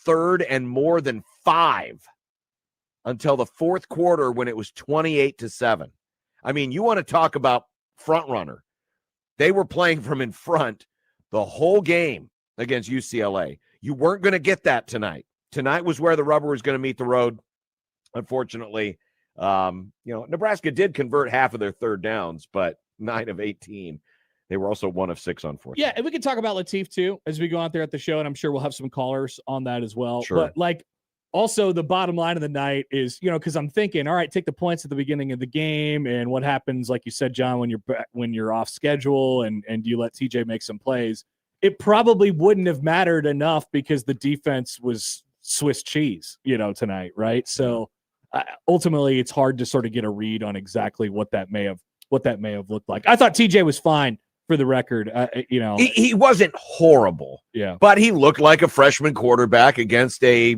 third, and more than 5 until the fourth quarter when it was 28-7. I mean, you want to talk about front runner. They were playing from in front the whole game against UCLA. You weren't going to get that tonight. Tonight was where the rubber was going to meet the road. Unfortunately, Nebraska did convert half of their third downs, but 9 of 18. They were also 1 of 6 on fourth. Yeah, and we can talk about Lateef too as we go out there at the show, and I'm sure we'll have some callers on that as well. Sure. But also the bottom line of the night is, because I'm thinking, all right, take the points at the beginning of the game, and what happens, like you said, John, when you're off schedule and you let TJ make some plays, it probably wouldn't have mattered enough because the defense was Swiss cheese, tonight, right? So ultimately, it's hard to sort of get a read on exactly what that may have looked like. I thought TJ was fine. For the record, he wasn't horrible. Yeah, but he looked like a freshman quarterback against a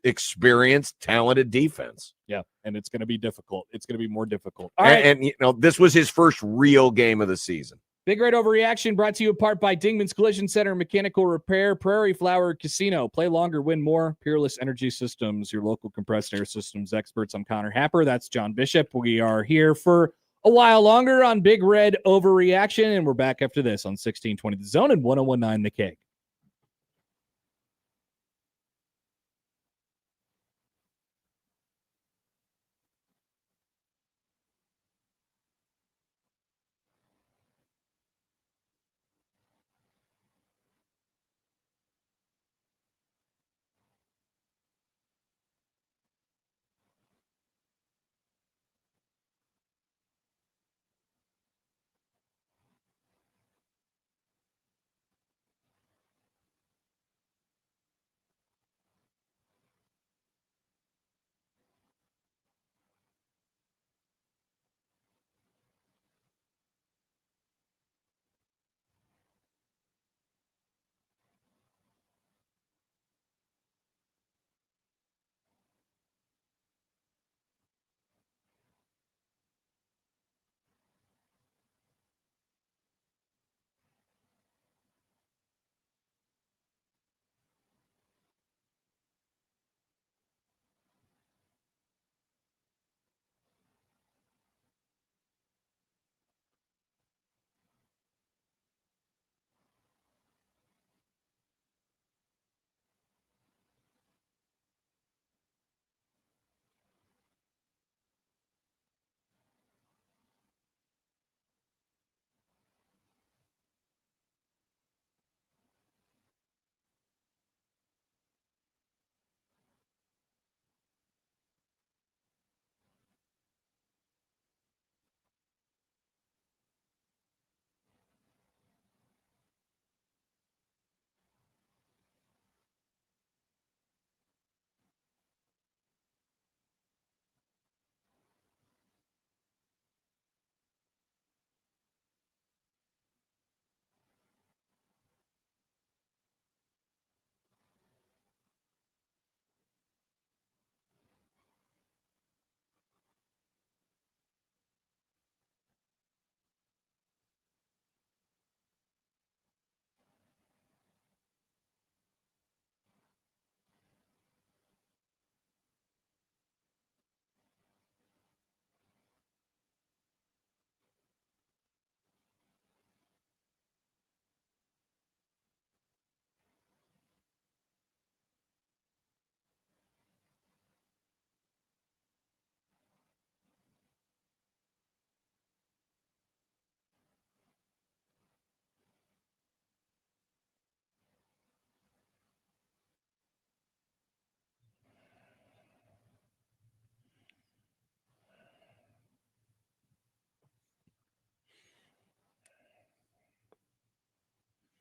experienced, talented defense. Yeah, and it's going to be difficult. It's going to be more difficult. All right. And this was his first real game of the season. Big Red Overreaction brought to you in part by Dingman's Collision Center, Mechanical Repair, Prairie Flower Casino. Play longer, win more. Peerless Energy Systems, your local compressed air systems experts. I'm Connor Happer. That's John Bishop. We are here for a while longer on Big Red Overreaction, and we're back after this on 1620 The Zone and 1019 The Keg.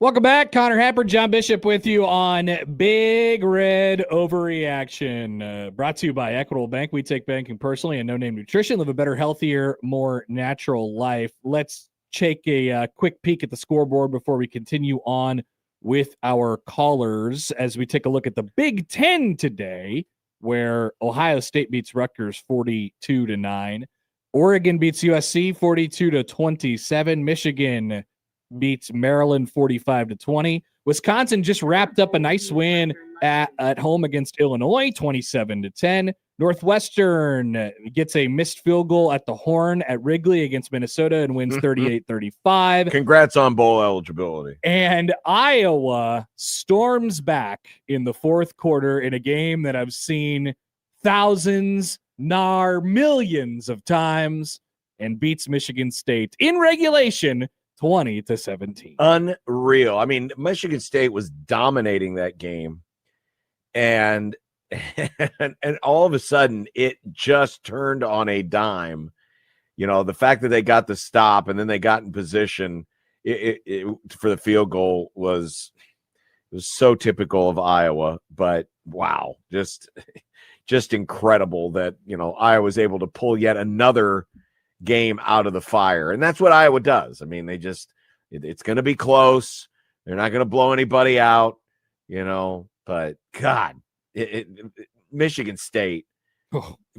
Welcome back. Connor Happer, John Bishop with you on Big Red Overreaction. Brought to you by Equitable Bank. We take banking personally and No Name Nutrition. Live a better, healthier, more natural life. Let's take a quick peek at the scoreboard before we continue on with our callers as we take a look at the Big Ten today, where Ohio State beats Rutgers 42-9. Oregon beats USC 42-27. Michigan beats Maryland 45-20. Wisconsin just wrapped up a nice win at home against Illinois 27-10. Northwestern gets a missed field goal at the Horn at Wrigley against Minnesota and wins 38-35. Congrats on bowl eligibility. And Iowa storms back in the fourth quarter in a game that I've seen thousands, millions of times and beats Michigan State in regulation 20-17. Unreal. I mean, Michigan State was dominating that game, and all of a sudden it just turned on a dime. You know, the fact that they got the stop and then they got in position for the field goal was so typical of Iowa. But wow, just incredible that, you know, Iowa was able to pull yet another game out of the fire. And that's what Iowa does. I mean, it's going to be close. They're not going to blow anybody out, you know, but God, Michigan State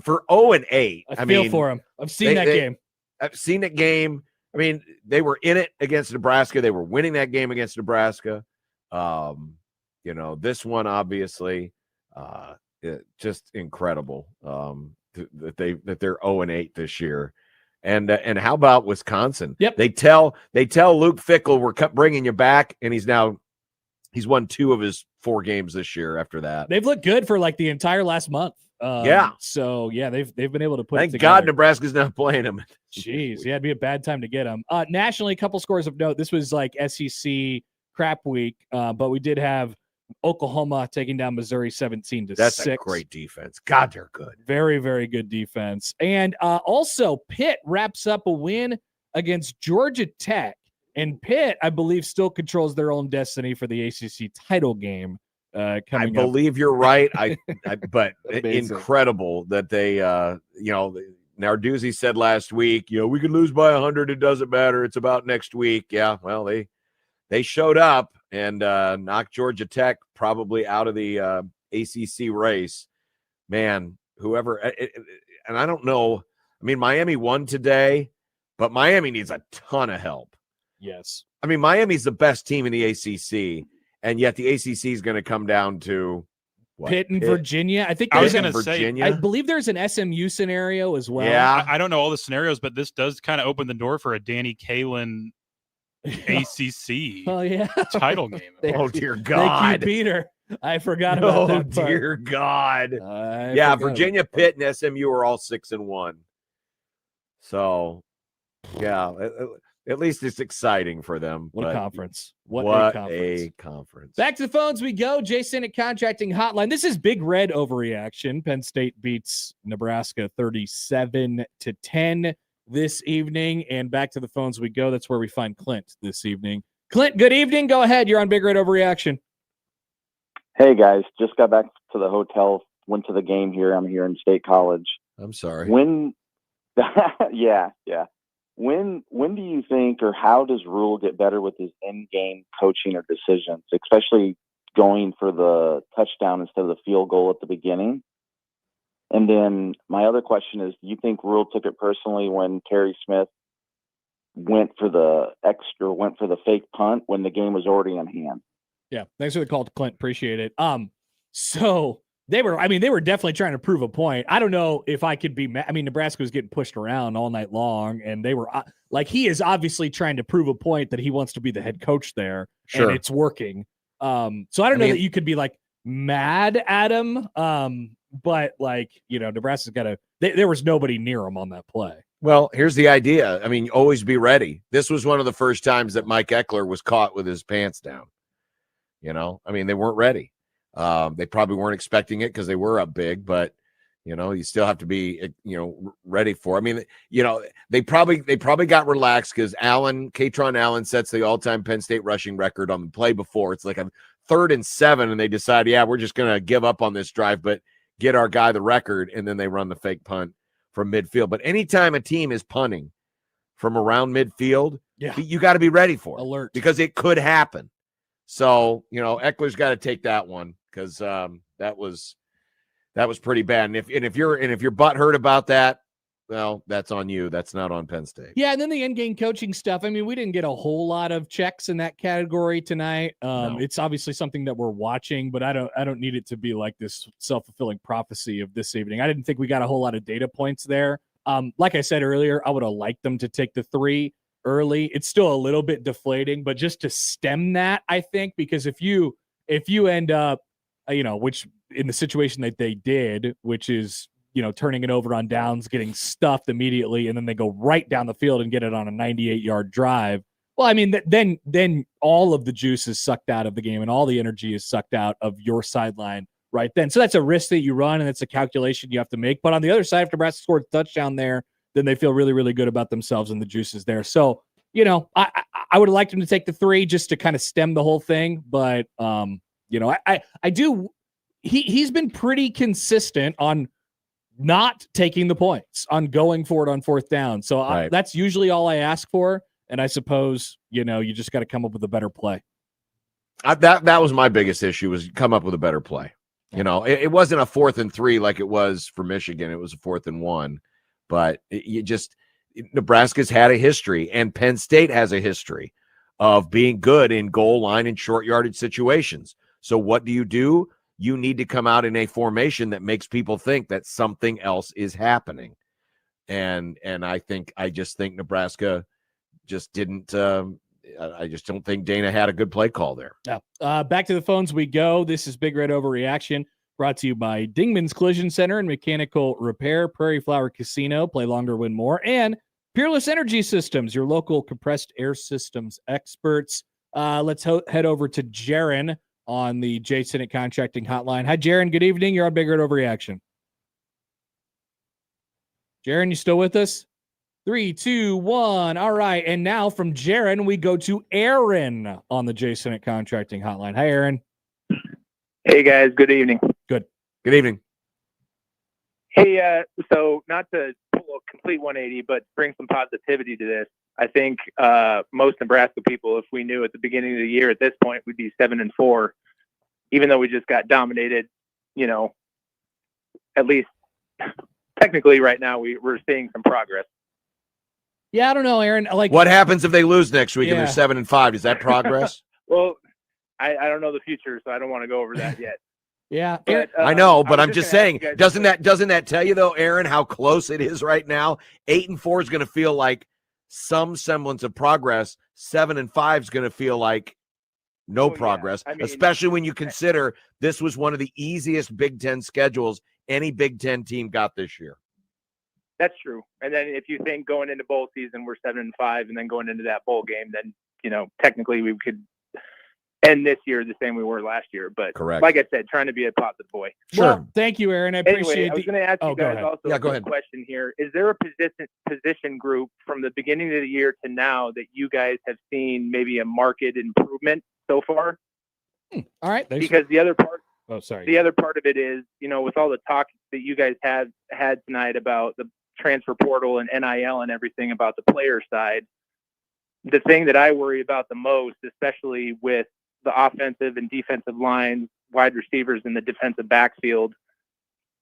for 0-8. I feel for them. I've seen that game. I've seen that game. I mean, they were in it against Nebraska. They were winning that game against Nebraska. You know, this one, obviously, just incredible that they're 0-8 this year. And how about Wisconsin? Yep. They tell Luke Fickell, we're bringing you back, and he's won 2 of his 4 games this year. After that, they've looked good for like the entire last month. Yeah. So yeah, they've been able to put. Thank it together. God Nebraska's not playing them. Jeez, yeah, it'd be a bad time to get them. Nationally, a couple scores of note. This was like SEC crap week, but we did have Oklahoma taking down Missouri 17-6. That's a great defense. God, they're good. Very, very good defense. And also, Pitt wraps up a win against Georgia Tech. And Pitt, I believe, still controls their own destiny for the ACC title game coming up. I believe you're right. But Amazing. Incredible that they, you know, Narduzzi said last week, you know, we could lose by 100. It doesn't matter. It's about next week. Yeah, well, they showed up and knocked Georgia Tech probably out of the ACC race. Man, whoever, and I don't know. I mean, Miami won today, but Miami needs a ton of help. Yes. I mean, Miami's the best team in the ACC, and yet the ACC is going to come down to what? Pitt and Virginia. I think I was going to say, I believe there's an SMU scenario as well. Yeah. I don't know all the scenarios, but this does kind of open the door for a Danny Kaelin ACC title game. Oh, dear God. Thank you, Peter. I forgot about that part. Oh, dear God. Yeah, Virginia, Pitt, and SMU are all 6-1. So, yeah, at least it's exciting for them. What a conference. What a conference. Back to the phones we go. Jay Sennett Contracting Hotline. This is Big Red Overreaction. Penn State beats Nebraska 37-10 this evening. And back to the phones we go. That's where we find Clint this evening. Clint, good evening. Go ahead. You're on Big Red Overreaction. Hey, guys. Just got back to the hotel. Went to the game here. I'm here in State College. I'm sorry. Yeah. When do you think, or how does Rhule get better with his in-game coaching or decisions, especially going for the touchdown instead of the field goal at the beginning? And then my other question is, do you think Rhule took it personally when Terry Smith went for the fake punt when the game was already in hand? Yeah, thanks for the call, Clint. Appreciate it. So they were definitely trying to prove a point. I don't know if I could be mad. I mean, Nebraska was getting pushed around all night long, and they were he is obviously trying to prove a point that he wants to be the head coach there, Sure. and it's working. So I don't know that you could be like mad at him. But Nebraska's got to. There was nobody near him on that play. Well, here's the idea. I mean, always be ready. This was one of the first times that Mike Eckler was caught with his pants down. You know, I mean, they weren't ready. They probably weren't expecting it because they were up big, but You still have to be, ready for. I mean, they probably got relaxed because Katron Allen sets the all-time Penn State rushing record on the play before. It's like a 3rd and 7, and they decide, we're just going to give up on this drive, but get our guy the record, and then they run the fake punt from midfield. But anytime a team is punting from around midfield, you got to be ready for it. Alert. Because it could happen. So, Eckler's got to take that one because that was pretty bad. And if you're butthurt about that, well, that's on you. That's not on Penn State. Yeah, and then the in-game coaching stuff. I mean, we didn't get a whole lot of checks in that category tonight. No. It's obviously something that we're watching, but I don't need it to be like this self-fulfilling prophecy of this evening. I didn't think we got a whole lot of data points there. Like I said earlier, I would have liked them to take the 3 early. It's still a little bit deflating, but just to stem that, I think, because if you end up, which in the situation that they did, which is, turning it over on downs, getting stuffed immediately, and then they go right down the field and get it on a 98-yard drive. Well, I mean, then all of the juice is sucked out of the game and all the energy is sucked out of your sideline right then. So that's a risk that you run, and it's a calculation you have to make. But on the other side, if Nebraska scored a touchdown there, then they feel really, really good about themselves and the juice is there. So, I would have liked him to take the 3 just to kind of stem the whole thing. But, I do. He's been pretty consistent on not taking the points, on going for it on 4th down. So that's usually all I ask for. And I suppose, you just got to come up with a better play. That was my biggest issue, was come up with a better play. It wasn't a 4th and 3 like it was for Michigan. It was a 4th and 1. But Nebraska's had a history, and Penn State has a history of being good in goal line and short yardage situations. So what do? You need to come out in a formation that makes people think that something else is happening. And I just think Nebraska just didn't. I just don't think Dana had a good play call there. Yeah. Back to the phones we go. This is Big Red Overreaction, brought to you by Dingman's Collision Center and Mechanical Repair, Prairie Flower Casino, play longer, win more, and Peerless Energy Systems, your local compressed air systems experts. Let's head over to Jaron on the J. Sennett Contracting Hotline. Hi, Jaron. Good evening. You're on Big Red Overreaction. Jaron, you still with us? 3, 2, 1. All right. And now from Jaron, we go to Aaron on the J. Sennett Contracting Hotline. Hi, Aaron. Hey, guys. Good evening. Good evening. Hey, so not to pull a complete 180, but bring some positivity to this. I think most Nebraska people, if we knew at the beginning of the year at this point, we'd be 7-4, even though we just got dominated. At least technically right now we're seeing some progress. Yeah, I don't know, Aaron. What happens if they lose next week and they're 7-5? Is that progress? Well, I don't know the future, so I don't want to go over that yet. Yeah, but, I know, but I'm just saying, doesn't that tell you though, Aaron, how close it is right now? 8-4 is going to feel like some semblance of progress. 7-5 is going to feel like no progress, especially when you consider this was one of the easiest Big Ten schedules any Big Ten team got this year. That's true. And then if you think going into bowl season we're 7-5, and then going into that bowl game, then technically we could end this year the same we were last year. But correct. Like I said, trying to be a positive boy. Sure. Well, thank you, Aaron. I appreciate anyway, I was going to ask you guys also a quick question here. Is there a position group from the beginning of the year to now that you guys have seen maybe a marked improvement so far? All right. Because the other part the other part of it is, with all the talk that you guys have had tonight about the transfer portal and NIL and everything about the player side, the thing that I worry about the most, especially with the offensive and defensive lines, wide receivers in the defensive backfield,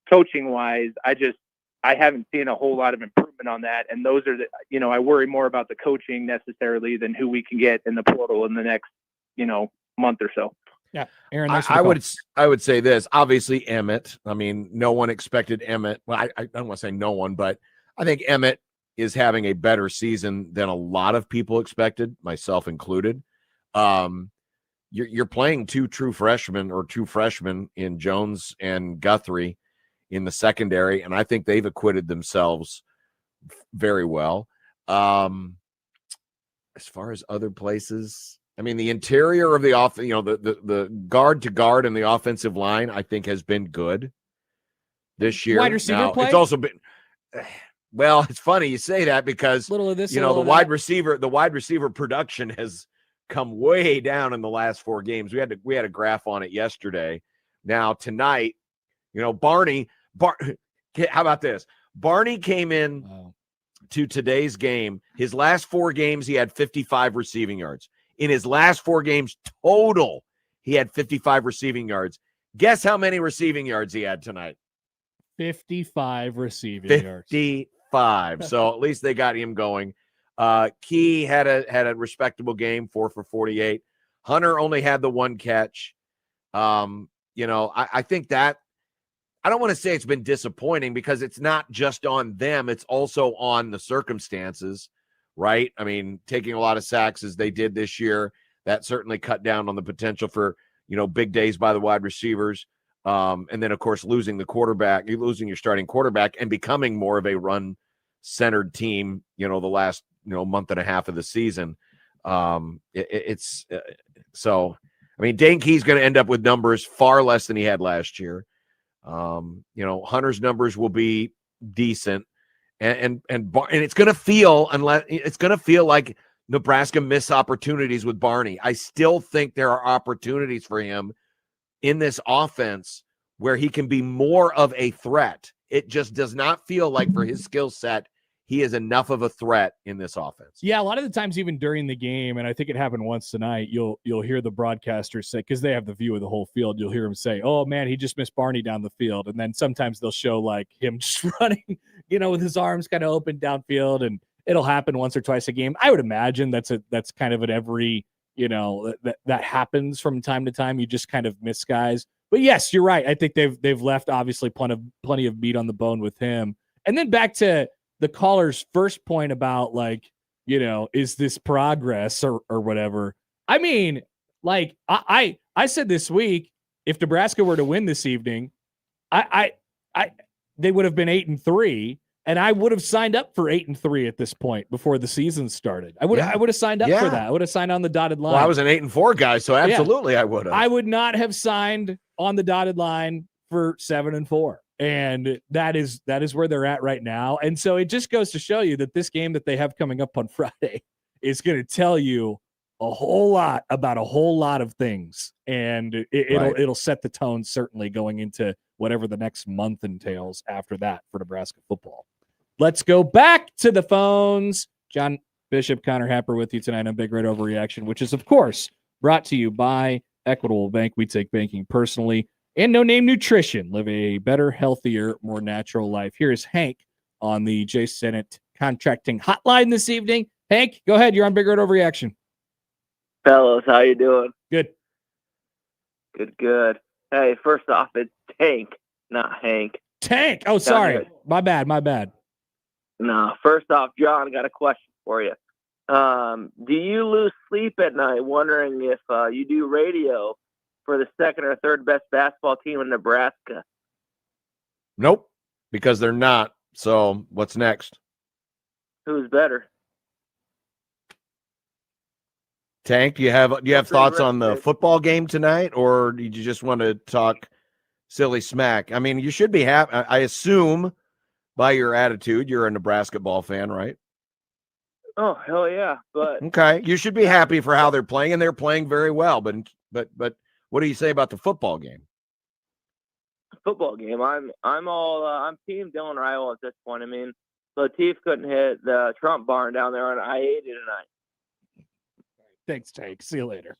coaching wise, I haven't seen a whole lot of improvement on that. And those are I worry more about the coaching necessarily than who we can get in the portal in the next, month or so. Yeah. Aaron, I would say this, obviously Emmett. I mean, no one expected Emmett. Well, I don't want to say no one, but I think Emmett is having a better season than a lot of people expected, myself included. You're playing two freshmen in Jones and Guthrie in the secondary, and I think they've acquitted themselves very well. As far as other places, I mean, the interior of the the guard to guard and the offensive line, I think, has been good. this year. Wide receiver now, play? It's also been well, it's funny you say that because little of this, the wide receiver production has come way down in the last 4 games. We had a graph on it yesterday. Now tonight, Barney, how about this? Barney came in to today's game. His last 4 games, he had 55 receiving yards. In his last 4 games total, he had 55 receiving yards. Guess how many receiving yards he had tonight? 55 receiving yards. 55. So at least they got him going. Key had a respectable game, 4 for 48. Hunter only had the 1 catch. I think that I don't want to say it's been disappointing because it's not just on them. It's also on the circumstances, right? I mean, taking a lot of sacks as they did this year, that certainly cut down on the potential for, big days by the wide receivers. And then, of course, losing your starting quarterback and becoming more of a run-centered team, the last, month and a half of the season. So, I mean, Dane Key's going to end up with numbers far less than he had last year. Hunter's numbers will be decent, and it's going to feel like Nebraska missed opportunities with Barney. I still think there are opportunities for him in this offense where he can be more of a threat. It just does not feel like for his skill set, he is enough of a threat in this offense. Yeah, a lot of the times, even during the game, and I think it happened once tonight, you'll hear the broadcasters say, because they have the view of the whole field, you'll hear him say, "Oh man, he just missed Barney down the field," and then sometimes they'll show like him just running, with his arms kind of open downfield, and it'll happen once or twice a game. I would imagine that's kind of at every, that happens from time to time. You just kind of miss guys. But yes, you're right. I think they've left obviously plenty of meat on the bone with him. And then back to the caller's first point about is this progress or whatever? I mean, like I said this week, if Nebraska were to win this evening, they would have been 8-3, and I would have signed up for 8-3 at this point before the season started. I would have signed up for that. I would have signed on the dotted line. Well, I was an 8-4 guy, so absolutely I would have. I would not have signed on the dotted line for 7-4. And that is where they're at right now. And so it just goes to show you that this game that they have coming up on Friday is going to tell you a whole lot about a whole lot of things. And it'll set the tone certainly going into whatever the next month entails after that for Nebraska football. Let's go back to the phones. John Bishop, Connor Happer with you tonight on Big Red Overreaction, which is, of course, brought to you by Equitable Bank. We take banking personally. And No Name Nutrition. Live a better, healthier, more natural life. Here is Hank on the J. Sennett Contracting Hotline this evening. Hank, go ahead. You're on Big Red Overreaction. Fellas, how you doing? Good. Good. Hey, first off, it's Tank, not Hank. Tank. Oh, sorry. My bad. No, first off, John, I got a question for you. Do you lose sleep at night wondering if you do radio for the second or third best basketball team in Nebraska? Nope, because they're not. So what's next? Who's better? Tank, do you have thoughts on the football game tonight, or do you just want to talk silly smack? I mean, you should be happy. I assume by your attitude, you're a Nebraska ball fan, right? Oh, hell yeah. But okay, you should be happy for how they're playing, and they're playing very well. But what do you say about the football game? Football game, I'm team Dylan Rhule at this point. I mean, Latif couldn't hit the Trump barn down there on I-80 tonight. Thanks, Tank. See you later.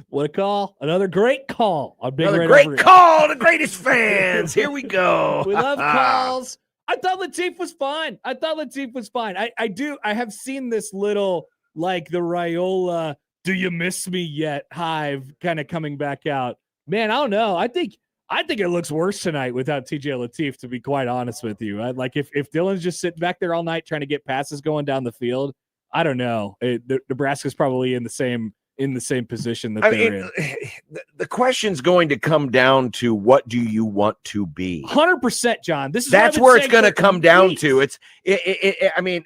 What a call. Another great call. Another great call. The greatest fans. Here we go. We love calls. I thought Latif was fine. I have seen this little, like the Raiola, do you miss me yet hive kind of coming back out. Man, I don't know. I think it looks worse tonight without TJ Latif, to be quite honest with you. Like if Dylan's just sitting back there all night trying to get passes going down the field, I don't know. Nebraska's probably in the same position that they're in. The question's going to come down to what do you want to be? 100%, John. That's where it's going to come down to. I mean,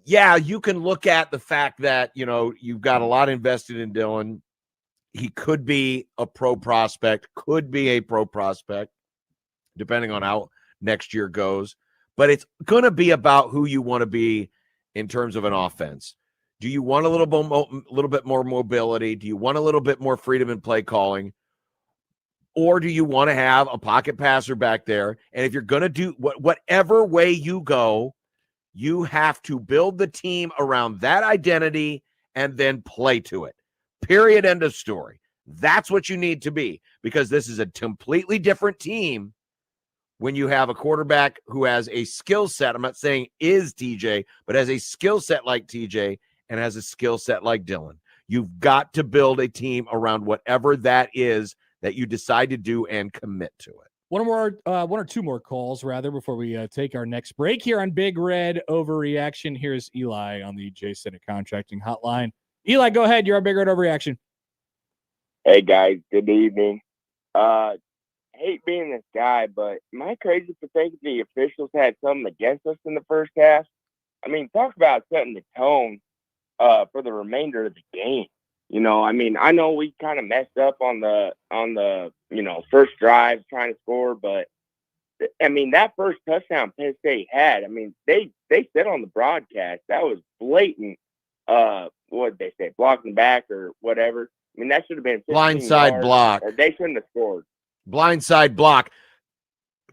yeah, you can look at the fact that, you've got a lot invested in Dylan. He could be a pro prospect, depending on how next year goes. But it's going to be about who you want to be in terms of an offense. Do you want a little bit more mobility? Do you want a little bit more freedom in play calling? Or do you want to have a pocket passer back there? And if you're going to do whatever way you go, you have to build the team around that identity and then play to it. Period. End of story. That's what you need to be, because this is a completely different team when you have a quarterback who has a skill set. I'm not saying is TJ, but has a skill set like TJ and has a skill set like Dylan. You've got to build a team around whatever that is that you decide to do and commit to it. One or two more calls, rather, before we take our next break here on Big Red Overreaction. Here's Eli on the J Senate Contracting Hotline. Eli, go ahead. You're on Big Red Overreaction. Hey, guys. Good evening. Hate being this guy, but am I crazy for thinking the officials had something against us in the first half? I mean, talk about setting the tone for the remainder of the game. You know, I mean, I know we kind of messed up on the first drive trying to score, but I mean, that first touchdown Penn State had, I mean, they said on the broadcast that was blatant. What did they say? Blocking back or whatever. I mean, that should have been 15 blindside yards. block. They shouldn't have scored. Blindside block.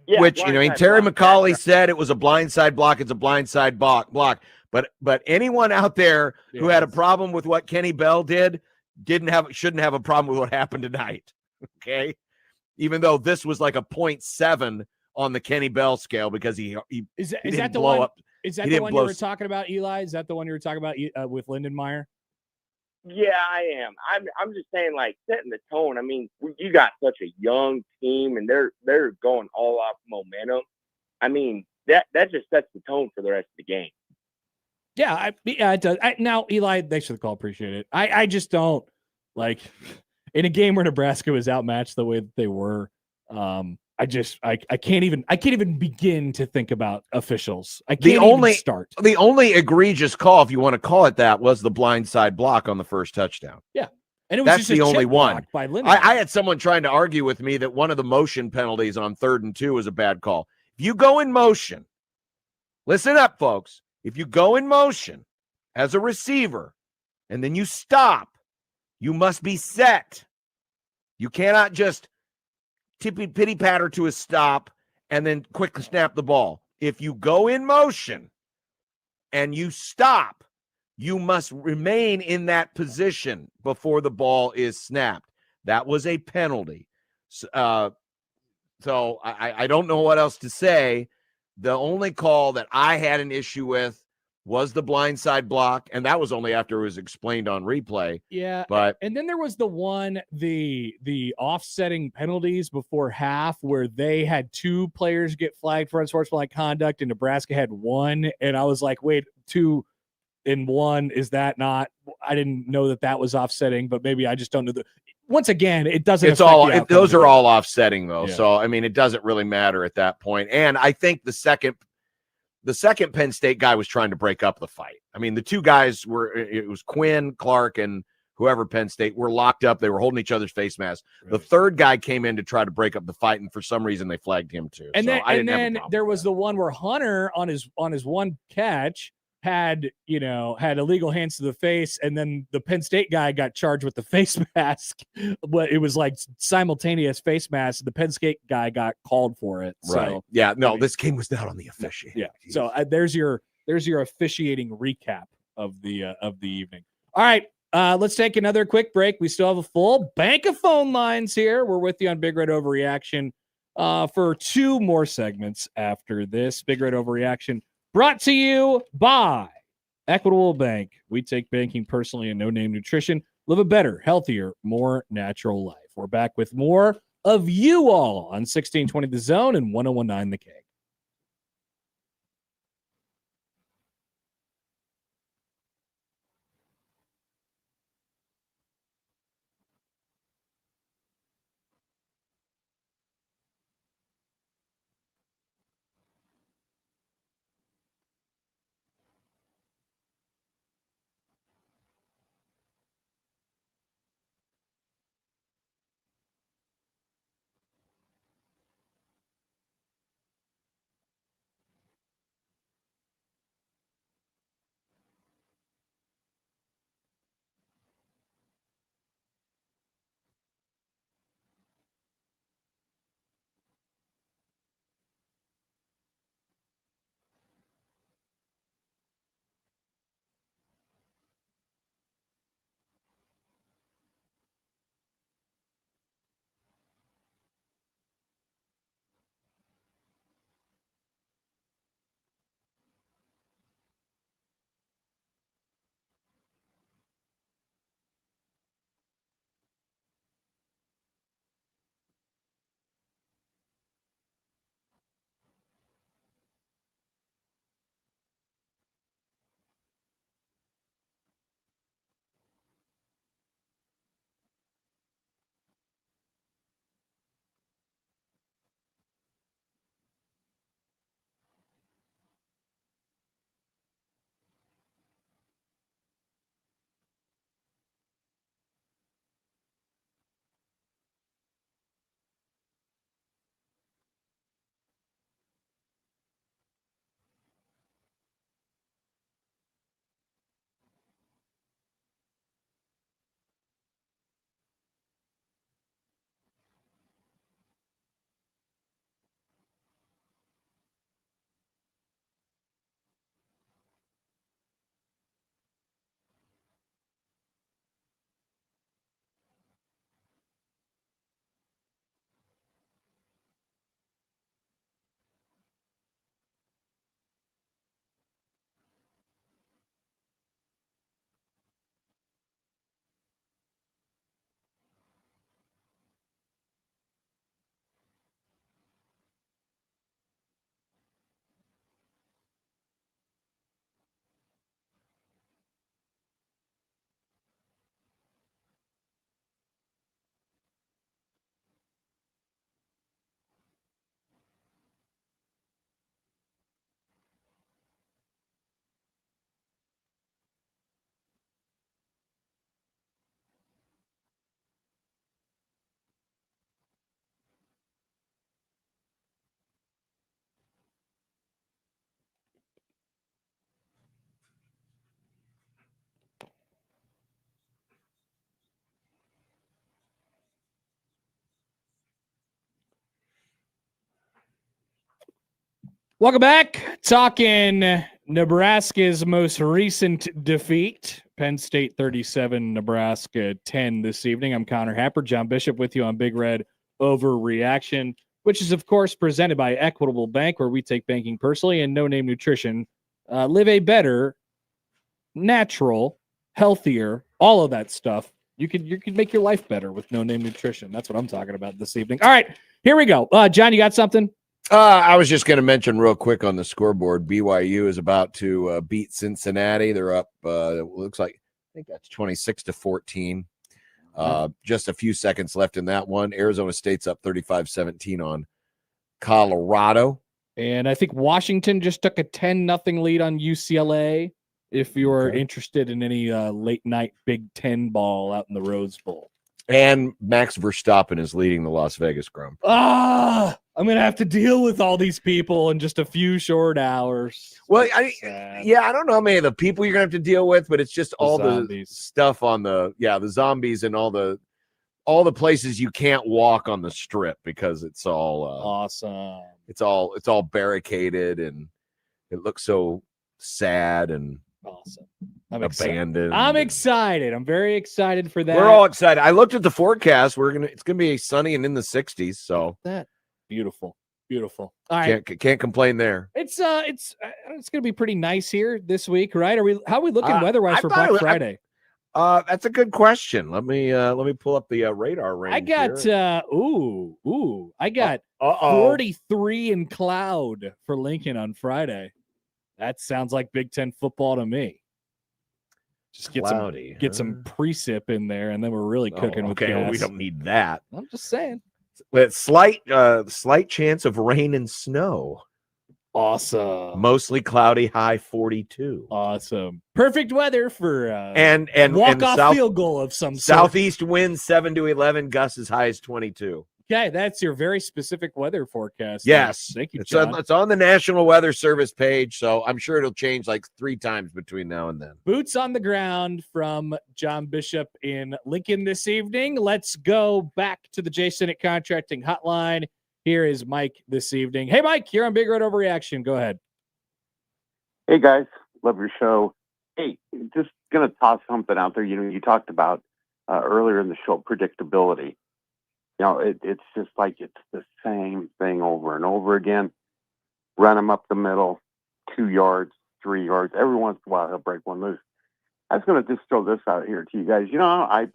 Yeah, which, Terry block. McCauley said it was a blindside block. It's a blindside block. But anyone out there who had a problem with what Kenny Bell did shouldn't have a problem with what happened tonight. Okay, even though this was like a 0.7 on the Kenny Bell scale because he Is didn't that the blow one? up. Is that he the didn't one blow you were talking about, Eli? Is that the one you were talking about with Lindenmeyer? Yeah, I am. I'm just saying, like, setting the tone. I mean, you got such a young team, and they're going all off momentum. I mean, that just sets the tone for the rest of the game. Yeah, it does. Now, Eli, thanks for the call. Appreciate it. I just don't like in a game where Nebraska was outmatched the way that they were. I can't even begin to think about officials. I can't even start. The only egregious call, if you want to call it that, was the blindside block on the first touchdown. Yeah. And it was That's just the only one. By I had someone trying to argue with me that one of the motion penalties on 3rd and 2 was a bad call. If you go in motion, listen up, folks. If you go in motion as a receiver and then you stop, you must be set. You cannot just pitty patter to a stop and then quickly snap the ball. If you go in motion and you stop, you must remain in that position before the ball is snapped. That was a penalty. So I don't know what else to say. The only call that I had an issue with was the blindside block, and that was only after it was explained on replay. Yeah, but and then there was the offsetting penalties before half where they had 2 players get flagged for unsportsmanlike conduct, and Nebraska had 1, and I was like, wait, 2 and 1, is that not? I didn't know that was offsetting, but maybe I just don't know. Once again, it doesn't. It's all those are all offsetting though, Yeah. so I mean, it doesn't really matter at that point. And I think the second Penn State guy was trying to break up the fight. I mean, the 2 guys it was Quinn, Clark, and whoever Penn State were locked up. They were holding each other's face masks. Right. The 3rd guy came in to try to break up the fight, and for some reason they flagged him too. And so then there was the one where Hunter on his one catch had illegal hands to the face, and then the Penn State guy got charged with the face mask. But it was like simultaneous face mask. The Penn State guy got called for it. Right. So, yeah. No, this game was not on the officiating. Yeah. So there's your officiating recap of the evening. All right. Let's take another quick break. We still have a full bank of phone lines here. We're with you on Big Red Overreaction for 2 more segments after this. Big Red Overreaction brought to you by Equitable Bank. We take banking personally and no-name nutrition. Live a better, healthier, more natural life. We're back with more of you all on 1620 The Zone and 1019 The K. Welcome back. Talking Nebraska's most recent defeat. Penn State 37, Nebraska 10 this evening. I'm Connor Happer. John Bishop with you on Big Red Overreaction, which is, of course, presented by Equitable Bank, where we take banking personally, and No Name Nutrition. Live a better, natural, healthier, all of that stuff. You could make your life better with No Name Nutrition. That's what I'm talking about this evening. All right, here we go. John, you got something? I was just going to mention real quick on the scoreboard, BYU is about to beat Cincinnati. They're up, it looks like, I think that's 26-14. Just a few seconds left in that one. Arizona State's up 35-17 on Colorado. And I think Washington just took a 10-0 lead on UCLA. If you're interested in any late night Big Ten ball out in the Rose Bowl. And Max Verstappen is leading the Las Vegas Grand Prix. I'm going to have to deal with all these people in just a few short hours. Well, I don't know how many of the people you're going to have to deal with, but it's just all the stuff on the zombies and all the places you can't walk on the strip because it's all awesome. It's all barricaded and it looks so sad and awesome. Abandoned. I'm excited. I'm very excited for that. We're all excited. I looked at the forecast. It's gonna be sunny and in the 60s. So that beautiful. All right, can't complain there. It's gonna be pretty nice here this week, right? How are we looking weather-wise for Black Friday? That's a good question. Let me pull up the radar range. I got I got 43 in cloud for Lincoln on Friday. That sounds like Big Ten football to me. Just get some precip in there, and then we're really cooking with gas. Well, we don't need that. I'm just saying. But slight chance of rain and snow. Awesome. Mostly cloudy, high 42. Awesome. Perfect weather for and walk-off field goal of some sort. Southeast winds 7 to 11, gusts as high as 22. Okay, that's your very specific weather forecast. Yes. Thank you, John. It's on the National Weather Service page, so I'm sure it'll change like 3 times between now and then. Boots on the ground from John Bishop in Lincoln this evening. Let's go back to the J. Stinnett Contracting Hotline. Here is Mike this evening. Hey, Mike, you're on Big Red Overreaction. Go ahead. Hey, guys. Love your show. Hey, just going to toss something out there. You talked about earlier in the show, predictability. It's just like it's the same thing over and over again. Run them up the middle, 2 yards, 3 yards. Every once in a while, he'll break one loose. I was going to just throw this out here to you guys. I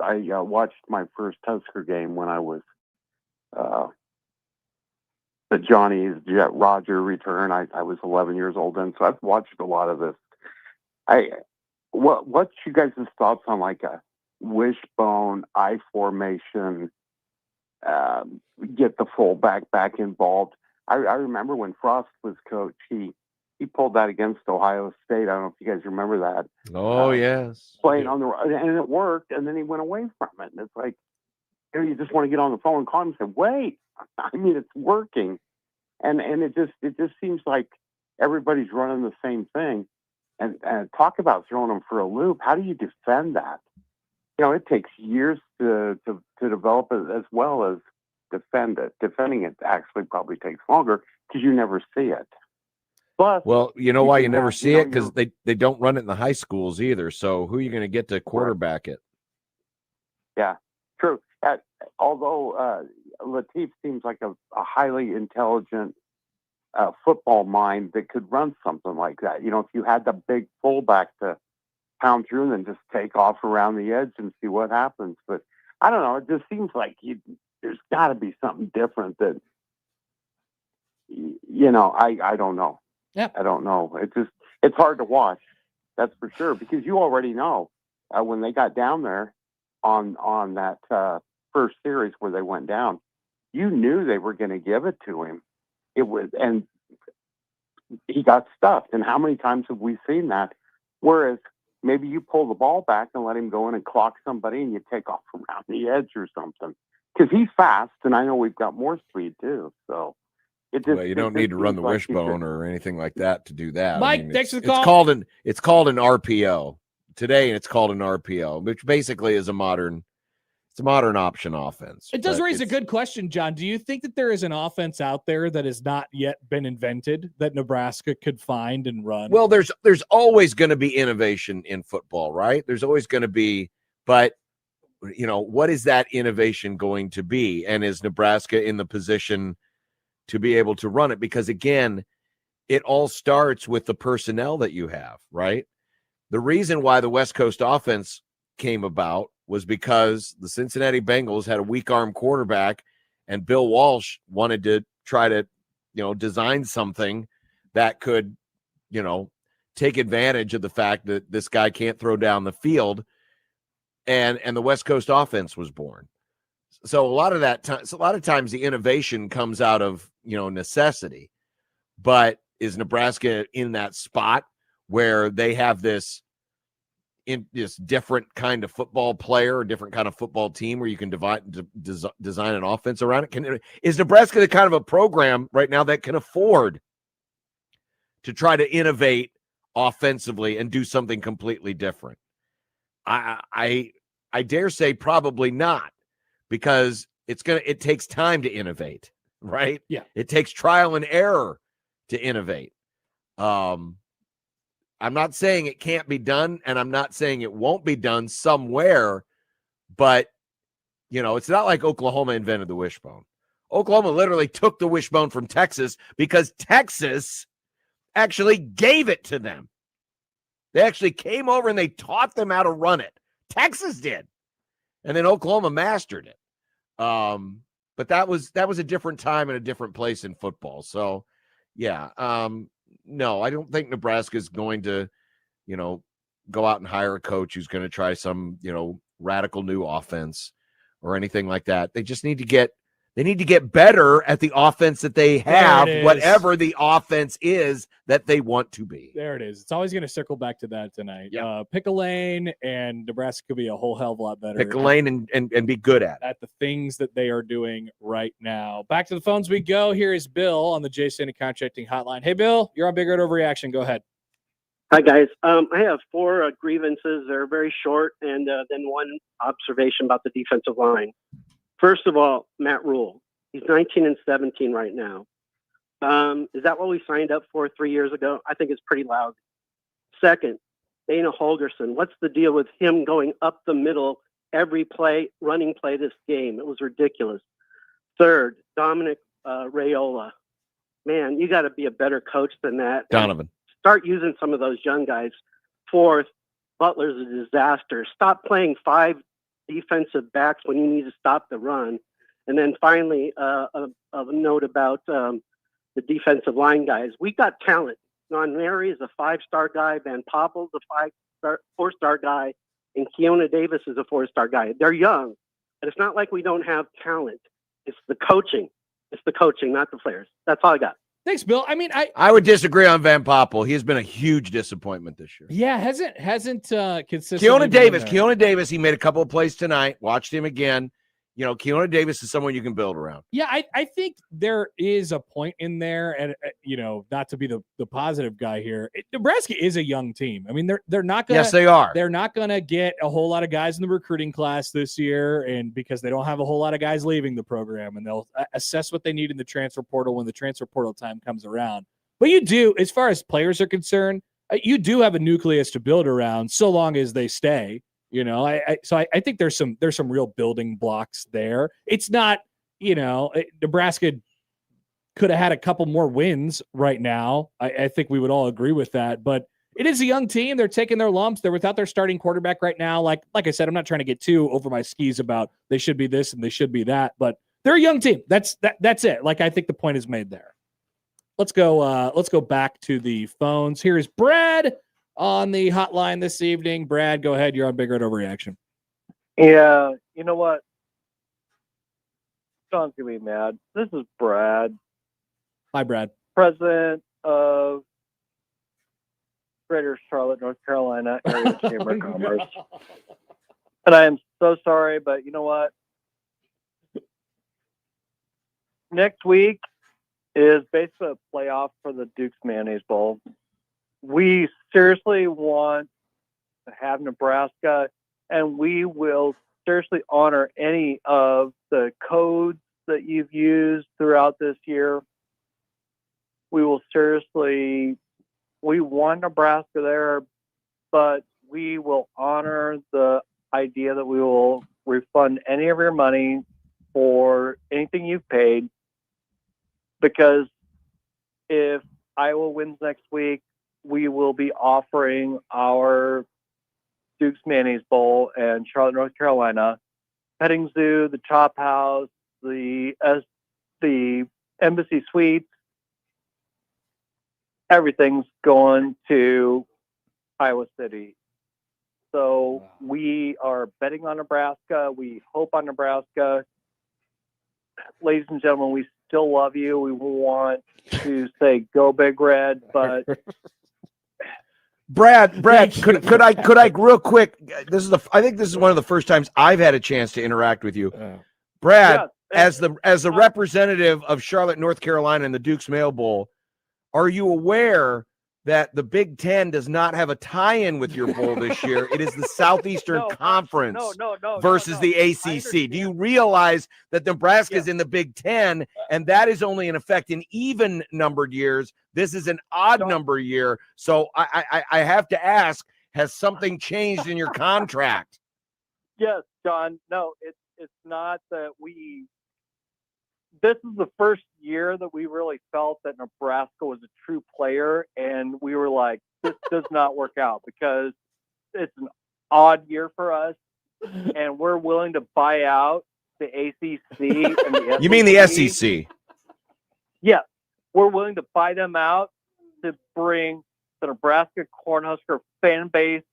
watched my first Husker game when I was the Johnny's Jet Roger return. I was 11 years old then, so I've watched a lot of this. What's you guys' thoughts on like a wishbone, I formation? Get the fullback back involved. I remember when Frost was coach, he pulled that against Ohio State. I don't know if you guys remember that. Oh, yes. Playing on the and it worked, and then he went away from it. And it's like, you just want to get on the phone and call him and say, wait, I mean, it's working. And it just seems like everybody's running the same thing. And talk about throwing them for a loop. How do you defend that? It takes years to develop it as well as defend it. Defending it actually probably takes longer because you never see it. But well, you know why you never see it? Because they don't run it in the high schools either. So who are you going to get to quarterback it? Yeah, true. Although Latif seems like a highly intelligent football mind that could run something like that. If you had the big fullback to pound through and then just take off around the edge and see what happens. But I don't know. It just seems like there's got to be something different that, I don't know. Yeah. I don't know. It's hard to watch. That's for sure. Because you already know when they got down there on that first series where they went down, you knew they were going to give it to him. And he got stuffed. And how many times have we seen that? Whereas maybe you pull the ball back and let him go in and clock somebody and you take off around the edge or something. Because he's fast, and I know we've got more speed too. So you don't need to run the wishbone or anything like that to do that. Mike, thanks for the call. It's called an RPO today, and it's called an RPO, which basically is a modern It's a modern option offense. It does but raise a it's- good question, John. Do you think that there is an offense out there that has not yet been invented that Nebraska could find and run? Well, there's always going to be innovation in football, right? There's always going to be, but what is that innovation going to be? And is Nebraska in the position to be able to run it? Because again, it all starts with the personnel that you have, right? The reason why the West Coast offense came about was because the Cincinnati Bengals had a weak arm quarterback, and Bill Walsh wanted to try to, design something that could, take advantage of the fact that this guy can't throw down the field, and the West Coast offense was born. So a lot of times the innovation comes out of, necessity. But is Nebraska in that spot where they have this different kind of football player, a different kind of football team where you can design an offense around it? Is Nebraska the kind of a program right now that can afford to try to innovate offensively and do something completely different? I dare say probably not, because it takes time to innovate, right? Yeah. It takes trial and error to innovate. I'm not saying it can't be done, and I'm not saying it won't be done somewhere, but, it's not like Oklahoma invented the wishbone. Oklahoma literally took the wishbone from Texas because Texas actually gave it to them. They actually came over and they taught them how to run it. Texas did. And then Oklahoma mastered it. But that was a different time and a different place in football. So, yeah, no, I don't think Nebraska is going to, go out and hire a coach who's going to try some, radical new offense or anything like that. They just need to get better at the offense that they have, whatever the offense is that they want to be. There it is. It's always going to circle back to that tonight. Yeah. Pick a lane, and Nebraska could be a whole hell of a lot better. Pick a lane and be good at it. At the things that they are doing right now. Back to the phones we go. Here is Bill on the Jay Sennett Contracting Hotline. Hey, Bill, you're on Big Red Overreaction. Go ahead. Hi, guys. I have 4 grievances. They're very short, and then one observation about the defensive line. First of all, Matt Rhule. He's 19-17 right now. Is that what we signed up for 3 years ago? I think it's pretty loud. Second, Dana Holgerson. What's the deal with him going up the middle every play, running play this game? It was ridiculous. Third, Dominic Raiola. Man, you got to be a better coach than that. Donovan. Start using some of those young guys. Fourth, Butler's a disaster. Stop playing 5 defensive backs when you need to stop the run. And then finally, a note about the defensive line guys. We got talent. John Mary is a 5-star guy. Van Poppel's a 4-star guy. And Keona Davis is a 4-star guy. They're young, but it's not like we don't have talent. It's the coaching. It's the coaching, not the players. That's all I got. Thanks, Bill. I mean, I would disagree on Van Poppel. He has been a huge disappointment this year. Yeah, hasn't consistently. Keona Davis, he made a couple of plays tonight. Watched him again. Keona Davis is someone you can build around. Yeah, I think there is a point in there, and not to be the positive guy here. Nebraska is a young team. I mean, they're not going. Yes, they are. They're not going to get a whole lot of guys in the recruiting class this year, and because they don't have a whole lot of guys leaving the program, and they'll assess what they need in the transfer portal when the transfer portal time comes around. But you do, as far as players are concerned, you do have a nucleus to build around, so long as they stay. So I think there's some real building blocks there. It's not, Nebraska could have had a couple more wins right now. I think we would all agree with that. But it is a young team. They're taking their lumps. They're without their starting quarterback right now. Like I said, I'm not trying to get too over my skis about they should be this and they should be that. But they're a young team. That's it. I think the point is made there. Let's go back to the phones. Here is Brad on the hotline this evening. Brad, go ahead. You're on Big Red Overreaction. Yeah, you know what? John's going to be mad. This is Brad. Hi, Brad. President of Greater Charlotte, North Carolina Area Chamber of Commerce. And I am so sorry, but you know what? Next week is basically a playoff for the Duke's Mayonnaise Bowl. We seriously want to have Nebraska, and we will seriously honor any of the codes that you've used throughout this year. We will seriously, we want Nebraska there, but we will honor the idea that we will refund any of your money for anything you've paid, because if Iowa wins next week, we will be offering our Duke's Mayonnaise Bowl and Charlotte, North Carolina, petting zoo, the Chop House, the Embassy Suites. Everything's going to Iowa City. So we are betting on Nebraska. We hope on Nebraska. Ladies and gentlemen, we still love you. We want to say go Big Red, but Brad, could I real quick? I think this is one of the first times I've had a chance to interact with you, Brad. Yeah, as the representative of Charlotte, North Carolina, in the Duke's Mayo Bowl, are you aware that the Big Ten does not have a tie-in with your bowl this year? It is the Southeastern Conference versus the ACC. Do you realize that Nebraska is in the Big Ten, and that is only in effect in even-numbered years? This is an odd-number year. So I have to ask, has something changed in your contract? Yes, John. No, it's not that we – this is the first year that we really felt that Nebraska was a true player, and we were like, this does not work out because it's an odd year for us, and we're willing to buy out the ACC and the SEC. You mean the SEC? Yes. We're willing to buy them out to bring the Nebraska Cornhusker fan base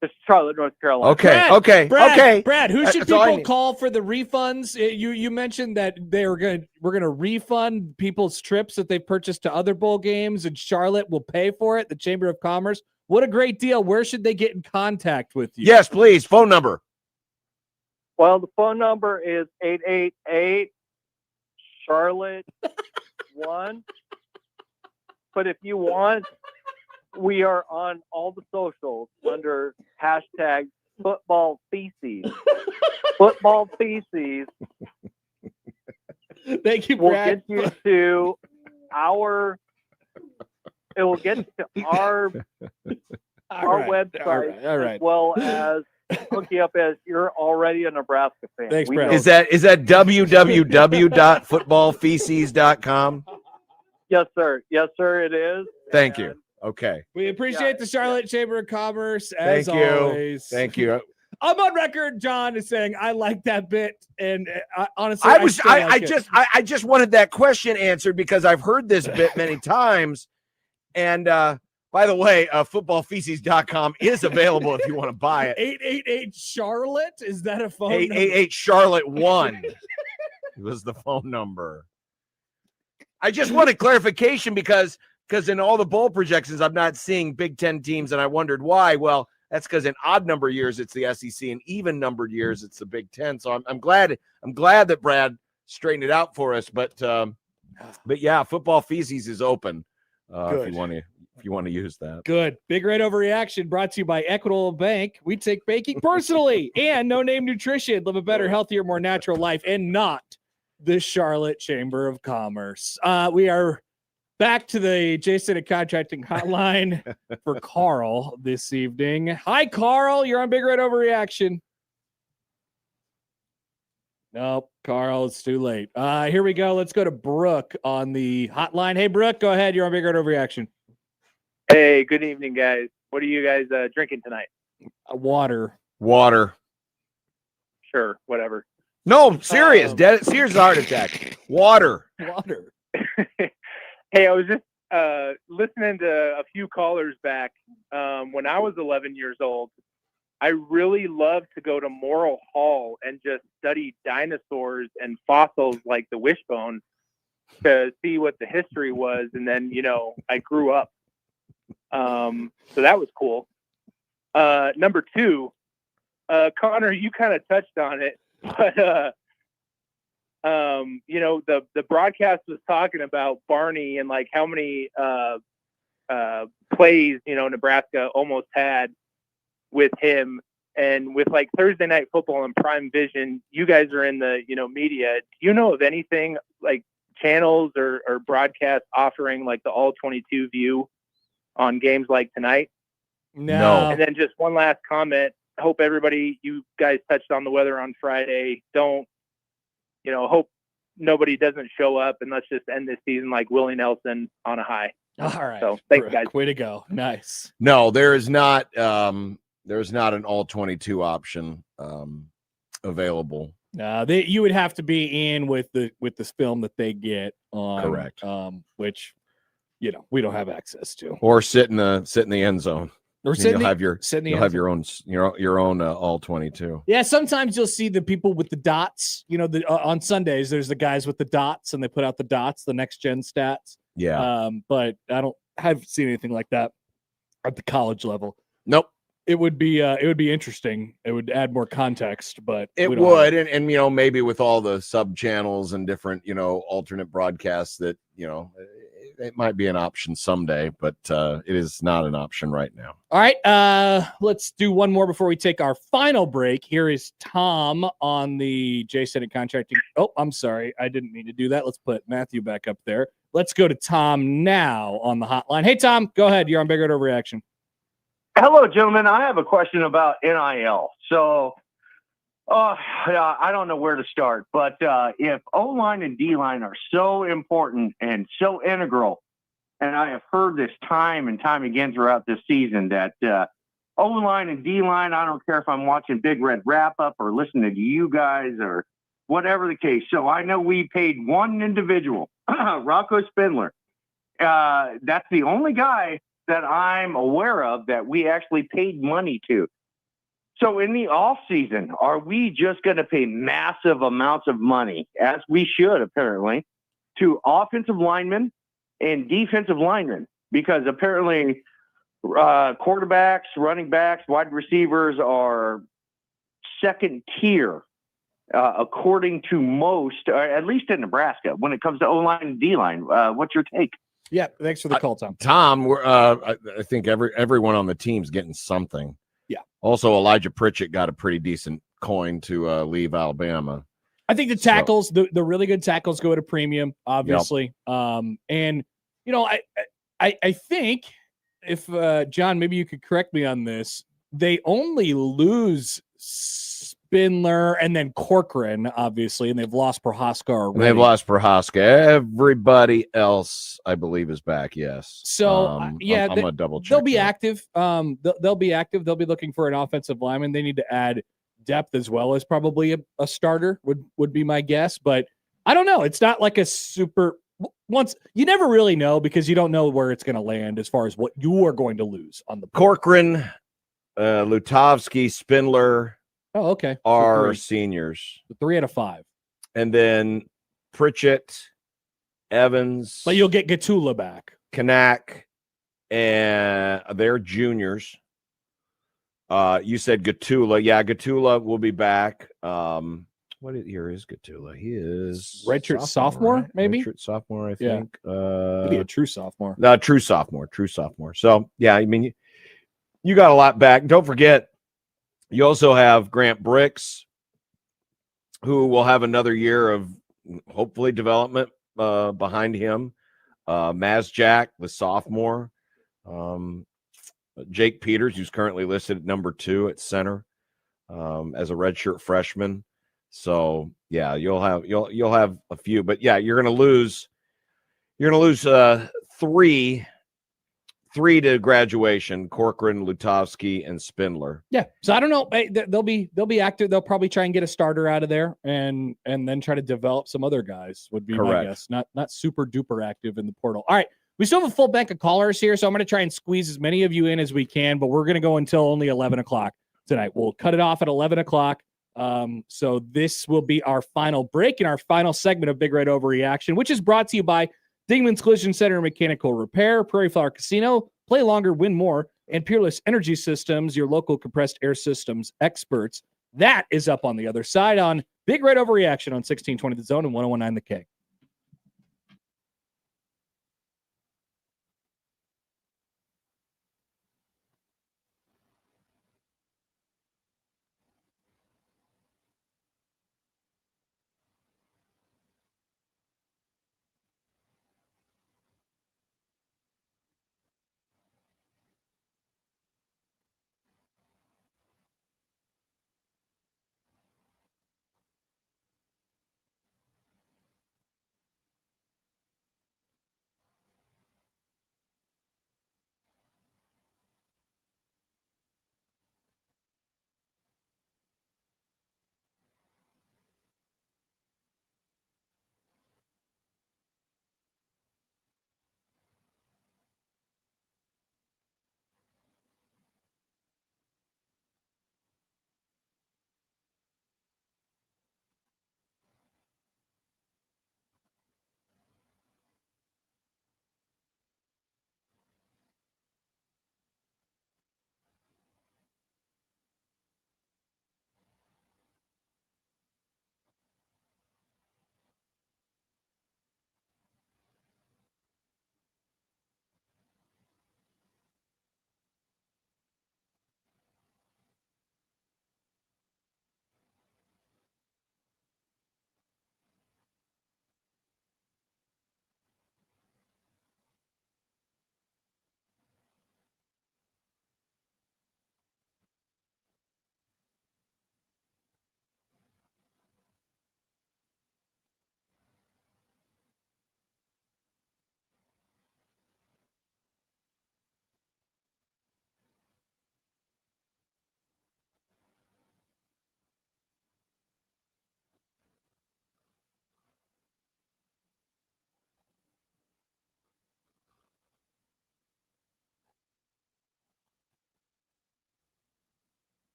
to Charlotte, North Carolina. Okay. Brad, who should That's all I people need. call for the refunds? You mentioned that we're gonna refund people's trips that they purchased to other bowl games, and Charlotte will pay for it. The Chamber of Commerce. What a great deal! Where should they get in contact with you? Yes, please. Phone number. Well, the phone number is 888 Charlotte 1. But if you want, we are on all the socials under hashtag football feces. Football feces. Thank you, We'll Brad. get you to our. It will get to our website all right. as well as hook you up as you're already a Nebraska fan. Thanks, We Brad. know Is that www.footballfeces.com? Yes, sir. Yes, sir. It is. Thank you. Okay. We appreciate the Charlotte Chamber of Commerce as Thank you. always. Thank you. I'm on record, John, is saying I like that bit, and honestly, I just wanted that question answered because I've heard this bit many times. And by the way, footballfeces.com is available if you want to buy it. 888 Charlotte, is that a phone? 888 Charlotte 1 was the phone number. I just wanted clarification because in all the bowl projections, I'm not seeing Big Ten teams, and I wondered why. Well, that's because in odd number years it's the SEC, and even numbered years it's the Big Ten. So I'm glad that Brad straightened it out for us. But yeah, Football Feces is open if you want to use that. Good. Big Red Overreaction brought to you by Equitable Bank. We take banking personally. And No Name Nutrition. Live a better, healthier, more natural life, and not the Charlotte Chamber of Commerce. We are back to the Jason and Contracting Hotline for Carl this evening. Hi, Carl. You're on Big Red Overreaction. Nope, Carl, it's too late. Here we go. Let's go to Brooke on the hotline. Hey, Brooke, go ahead. You're on Big Red Overreaction. Hey, good evening, guys. What are you guys drinking tonight? Water. Sure, whatever. No, serious. Serious heart attack. Water. Hey, I was just listening to a few callers back. When I was 11 years old, I really loved to go to Morrill Hall and just study dinosaurs and fossils like the wishbone to see what the history was. And then, I grew up. So that was cool. Number two, Connor, you kind of touched on it, but the broadcast was talking about Barney and like how many plays Nebraska almost had with him, And with like Thursday Night Football and Prime Vision, you guys are in the, media. Do you know of anything like channels or broadcasts offering like the all 22 view on games like tonight? No. And then just one last comment. Hope you guys touched on the weather on Friday. Hope nobody doesn't show up, and let's just end this season like Willie Nelson on a high. All right. So thanks, guys. Way to go. Nice. No, there is not. There's not an all 22 option available. You would have to be in with this film that they get on. Correct. Which, we don't have access to. Or sit in the end zone. Or you'll have your own all 22. Yeah, sometimes you'll see the people with the dots. On Sundays there's the guys with the dots, and they put out the dots, the next gen stats. Yeah. But I haven't seen anything like that at the college level. Nope. It would be interesting. It would add more context, but it would, and maybe with all the sub channels and different alternate broadcasts that it might be an option someday, but it is not an option right now. All right, let's do one more before we take our final break. Here is Tom on the J Senate contracting. Oh, I'm sorry, I didn't mean to do that. Let's put Matthew back up there. Let's go to Tom now on the hotline. Hey, Tom, go ahead. You're on Big Red Overreaction. Hello, gentlemen. I have a question about NIL. So, I don't know where to start, but if O-line and D-line are so important and so integral, and I have heard this time and time again throughout this season that O-line and D-line, I don't care if I'm watching Big Red Wrap-Up or listening to you guys or whatever the case. So I know we paid one individual, Rocco Spindler. That's the only guy that I'm aware of that we actually paid money to. So in the off season, are we just going to pay massive amounts of money, as we should apparently, to offensive linemen and defensive linemen? Because apparently quarterbacks, running backs, wide receivers are second tier, according to most, at least in Nebraska, when it comes to O-line and D-line. What's your take? Yeah, thanks for the call, Tom. Tom, I think everyone on the team's getting something. Yeah. Also, Elijah Pritchett got a pretty decent coin to leave Alabama. I think the tackles, the really good tackles, go at a premium, obviously. Yep. And I think if John, maybe you could correct me on this. They only lose Spindler and then Corcoran, obviously, and they've lost Prohaska already. They've lost Prohaska. Everybody else, I believe, is back. Yes. So I'm gonna double check. They'll be active. They'll be active. They'll be looking for an offensive lineman. They need to add depth as well as probably a starter would be my guess. But I don't know. It's not like a super. Once you never really know because you don't know where it's going to land as far as what you are going to lose on the Corcoran, Lutovsky, Spindler. Oh, okay. Are seniors. 3 out of 5. And then Pritchett, Evans. But you'll get Gatula back. Kanak, and they're juniors. You said Gatula. Yeah, Gatula will be back. What year is Gatula? He is redshirt sophomore, right? Maybe? Redshirt sophomore, I think. Maybe a true sophomore. No, true sophomore. So, yeah, I mean, you got a lot back. Don't forget, you also have Grant Bricks, who will have another year of hopefully development behind him. Maz Jack, the sophomore. Jake Peters, who's currently listed at number 2 at center as a redshirt freshman. So yeah, you'll have a few, but yeah, you're gonna lose 3 to graduation: Corcoran, Lutovsky, and Spindler. Yeah. So I don't know. They'll be active. They'll probably try and get a starter out of there and then try to develop some other guys, would be my guess. Not super duper active in the portal. All right. We still have a full bank of callers here, so I'm going to try and squeeze as many of you in as we can, but we're going to go until only 11 o'clock tonight. We'll cut it off at 11 o'clock. So this will be our final break and our final segment of Big Red Overreaction, which is brought to you by Dingman's Collision Center and Mechanical Repair, Prairie Flower Casino, Play Longer, Win More, and Peerless Energy Systems, your local compressed air systems experts. That is up on the other side on Big Red Overreaction on 1620 The Zone and 1019 The K.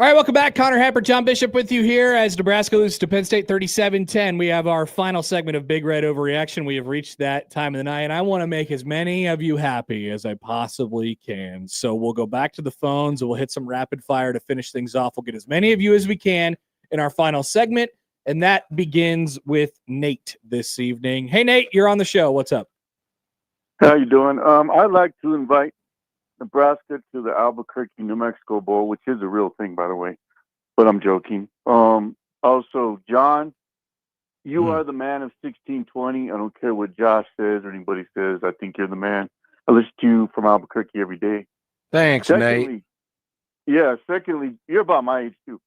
All right, welcome back. Connor Happer, John Bishop with you here as Nebraska loses to Penn State 37-10. We have our final segment of Big Red Overreaction. We have reached that time of the night, and I want to make as many of you happy as I possibly can. So we'll go back to the phones, and we'll hit some rapid fire to finish things off. We'll get as many of you as we can in our final segment, and that begins with Nate this evening. Hey, Nate, you're on the show. What's up? How you doing? I'd like to invite Nebraska to the Albuquerque, New Mexico Bowl, which is a real thing, by the way, but I'm joking. Also, John, you are the man of 1620. I don't care what Josh says or anybody says. I think you're the man. I listen to you from Albuquerque every day. Thanks, Nate. Yeah, secondly, you're about my age, too.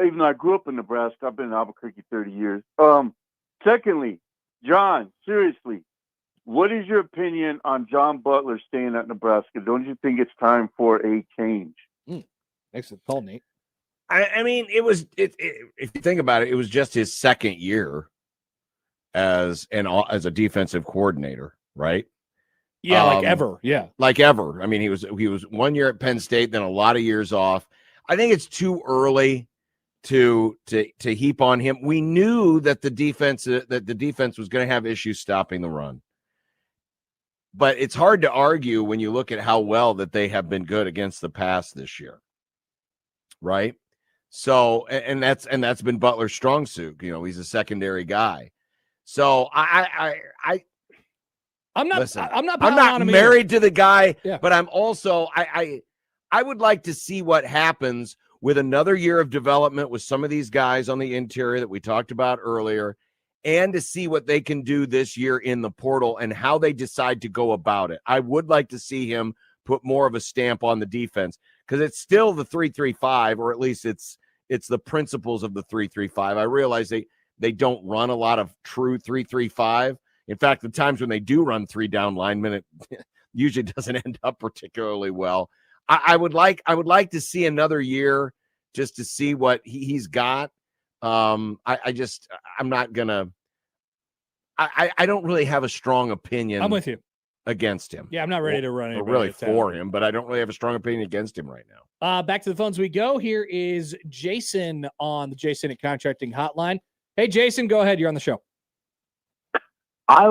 Even though I grew up in Nebraska, I've been in Albuquerque 30 years. Secondly, John, seriously, what is your opinion on John Butler staying at Nebraska? Don't you think it's time for a change? Thanks for the call, Nate. I mean, if you think about it, it was just his second year as a defensive coordinator, right? Yeah, like ever. Yeah. Like ever. I mean, he was 1 year at Penn State, then a lot of years off. I think it's too early to heap on him. We knew that the defense was going to have issues stopping the run. But it's hard to argue when you look at how well that they have been good against the pass this year. Right? So, and that's been Butler's strong suit. You know, he's a secondary guy. So I'm not married to the guy, but I'm also I would like to see what happens with another year of development with some of these guys on the interior that we talked about earlier, and to see what they can do this year in the portal and how they decide to go about it. I would like to see him put more of a stamp on the defense, because it's still the 3-3-5, or at least it's the principles of the 3-3-5. I realize they don't run a lot of true 3-3-5. In fact, the times when they do run 3 down linemen, it usually doesn't end up particularly well. I would like to see another year just to see what he's got. I don't really have a strong opinion. I'm with you. Against him. Yeah, I'm not ready to run anybody. Or really for him, but I don't really have a strong opinion against him right now. Back to the phones we go. Here is Jason on the Jason at Contracting Hotline. Hey, Jason, go ahead. You're on the show. I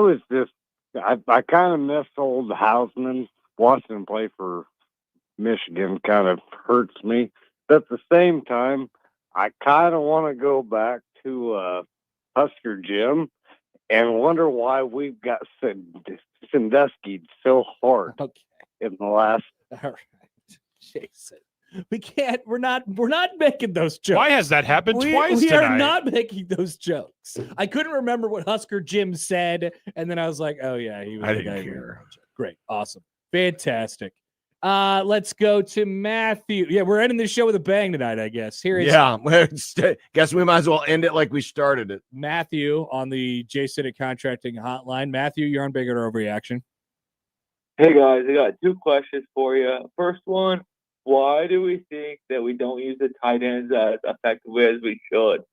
kind of miss old Hausman. Watching him play for Michigan kind of hurts me. But at the same time, I kind of want to go back to Husker Gym and wonder why we've got Sandusky so hard in the last. All right, Jason. We're not making those jokes. Why has that happened twice we tonight? are not making those jokes. I couldn't remember what Husker Jim said, and then I was like, oh yeah, he was. I didn't care. Great, awesome, fantastic. Let's go to Matthew. Yeah, we're ending this show with a bang tonight, I guess. Here is guess we might as well end it like we started it. Matthew on the Jason at Contracting Hotline. Matthew, you're on Big Red Overreaction. Hey guys, I got 2 questions for you. First one, why do we think that we don't use the tight ends as effectively as we should?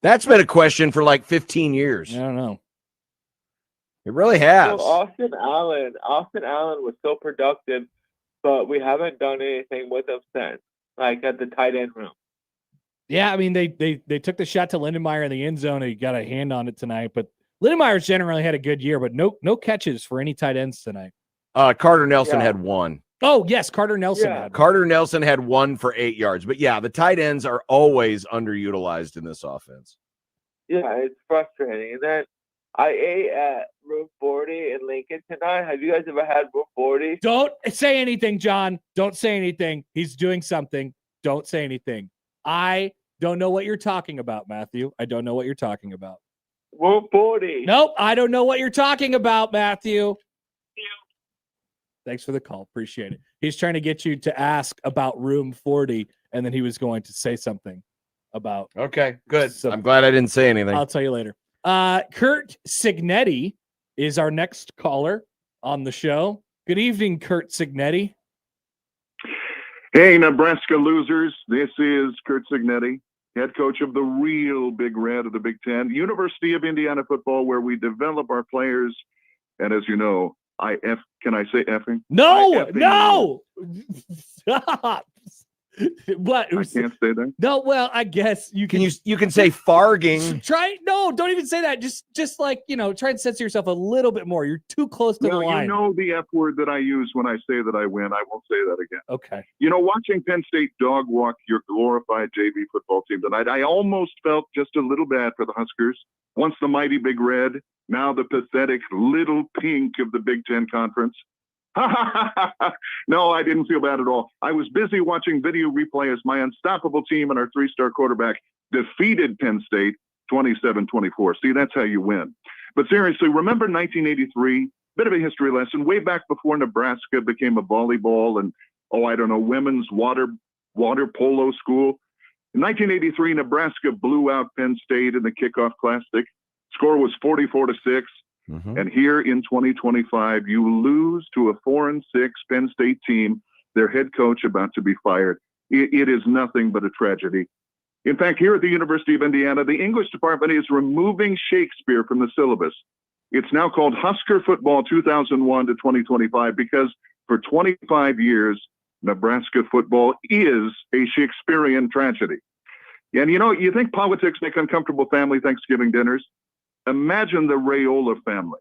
That's been a question for like 15 years. I don't know. It really has. So Austin Allen was so productive, but we haven't done anything with him since, like at the tight end room. Yeah, I mean, they took the shot to Lindenmeyer in the end zone, and he got a hand on it tonight. But Lindenmeyer's generally had a good year, but no catches for any tight ends tonight. Carter Nelson had 1. Oh, yes, Carter Nelson. Yeah. Carter Nelson had 1 for 8 yards. But yeah, the tight ends are always underutilized in this offense. Yeah, it's frustrating. And then I ate at Room 40 in Lincoln tonight. Have you guys ever had Room 40? Don't say anything, John. Don't say anything. He's doing something. Don't say anything. I don't know what you're talking about, Matthew. I don't know what you're talking about. Room 40. Nope, I don't know what you're talking about, Matthew. Thanks for the call. Appreciate it. He's trying to get you to ask about Room 40, and then he was going to say something about. Okay, good. I'm glad I didn't say anything. I'll tell you later. Kurt Signetti is our next caller on the show. Good evening, Kurt Signetti. Hey, Nebraska losers. This is Kurt Signetti, head coach of the real Big Red of the Big Ten, University of Indiana football, where we develop our players. And as you know, can I say effing? No. Stop. What? I can't say that. No, well, I guess you can. You can say farging. No, don't even say that. Just like, try and censor yourself a little bit more. You're too close to the line. You know the F word that I use when I say that I win. I won't say that again. Okay. Watching Penn State dog walk your glorified JV football team tonight, I almost felt just a little bad for the Huskers. Once the mighty Big Red, now the pathetic little pink of the Big Ten Conference. No, I didn't feel bad at all. I was busy watching video replay as my unstoppable team and our 3-star quarterback defeated Penn State 27-24. See, that's how you win. But seriously, remember 1983? Bit of a history lesson. Way back before Nebraska became a volleyball and, women's water polo school. In 1983, Nebraska blew out Penn State in the kickoff classic. Score was 44-6. And here in 2025, you lose to a 4-6 Penn State team, their head coach about to be fired. It is nothing but a tragedy. In fact, here at the University of Indiana, the English department is removing Shakespeare from the syllabus. It's now called Husker Football 2001 to 2025 because for 25 years, Nebraska football is a Shakespearean tragedy. And you think politics make uncomfortable family Thanksgiving dinners? Imagine the Rhule family.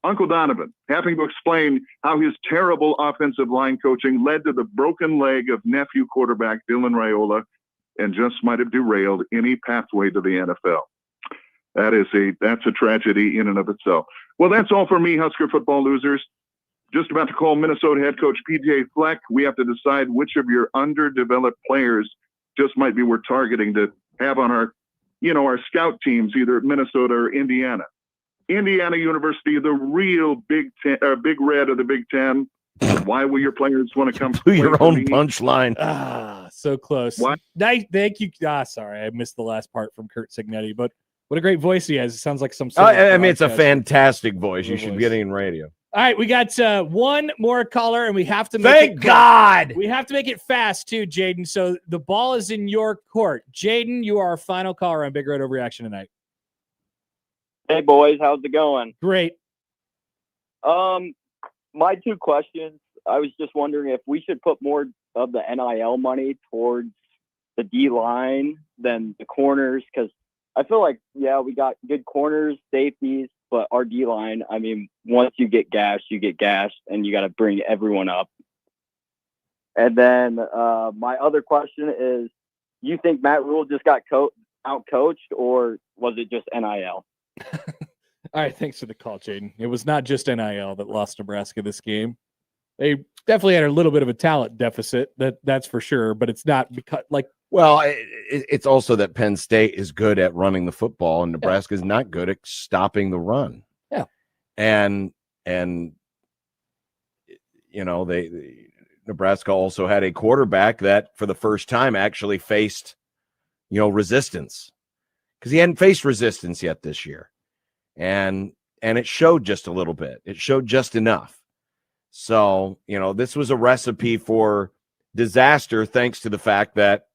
Uncle Donovan having to explain how his terrible offensive line coaching led to the broken leg of nephew quarterback Dylan Rhule and just might have derailed any pathway to the NFL. That's a tragedy in and of itself. Well, that's all for me, Husker football losers. Just about to call Minnesota head coach PJ Fleck. We have to decide which of your underdeveloped players just might be worth targeting to have on our scout teams, either at Minnesota or Indiana. Indiana University, the real Big Red of the Big Ten. Why will your players want to come to your own punchline? So close. What? Thank you. Sorry, I missed the last part from Kurt Signetti, but what a great voice he has. It sounds like some. It's a fantastic voice. You should be getting in radio. All right, we got one more caller, and we have to make Thank God! We have to make it fast, too, Jaden. So the ball is in your court. Jaden, you are our final caller on Big Red Overreaction tonight. Hey, boys. How's it going? Great. My two questions, I was just wondering if we should put more of the NIL money towards the D-line than the corners, because I feel like, we got good corners, safeties, but our D-line, once you get gashed, and you got to bring everyone up. And then my other question is, you think Matt Rhule just got out-coached, or was it just NIL? All right, thanks for the call, Jaden. It was not just NIL that lost Nebraska this game. They definitely had a little bit of a talent deficit, that's for sure, but it's not because, it's also that Penn State is good at running the football, and Nebraska is not good at stopping the run. Yeah, and Nebraska also had a quarterback that, for the first time, actually faced, resistance, because he hadn't faced resistance yet this year, and it showed just a little bit. It showed just enough. So this was a recipe for disaster, thanks to the fact that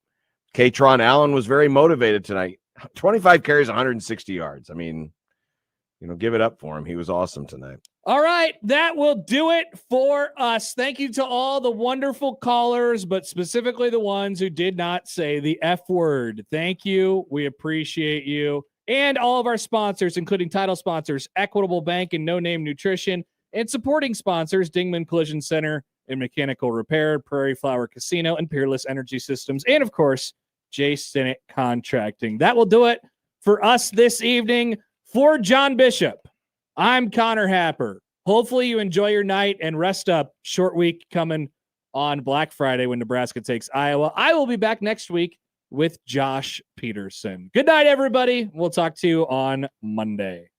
Katron Allen was very motivated tonight. 25 carries, 160 yards. Give it up for him. He was awesome tonight. All right, that will do it for us. Thank you to all the wonderful callers, but specifically the ones who did not say the F word. Thank you. We appreciate you. And all of our sponsors, including title sponsors, Equitable Bank and No Name Nutrition, and supporting sponsors, Dingman Collision Center and Mechanical Repair, Prairie Flower Casino, and Peerless Energy Systems, and of course, J. Stinnett Contracting. That will do it for us this evening. For John Bishop, I'm Connor Happer. Hopefully you enjoy your night and rest up. Short week coming on Black Friday when Nebraska takes Iowa. I will be back next week with Josh Peterson. Good night, everybody. We'll talk to you on Monday.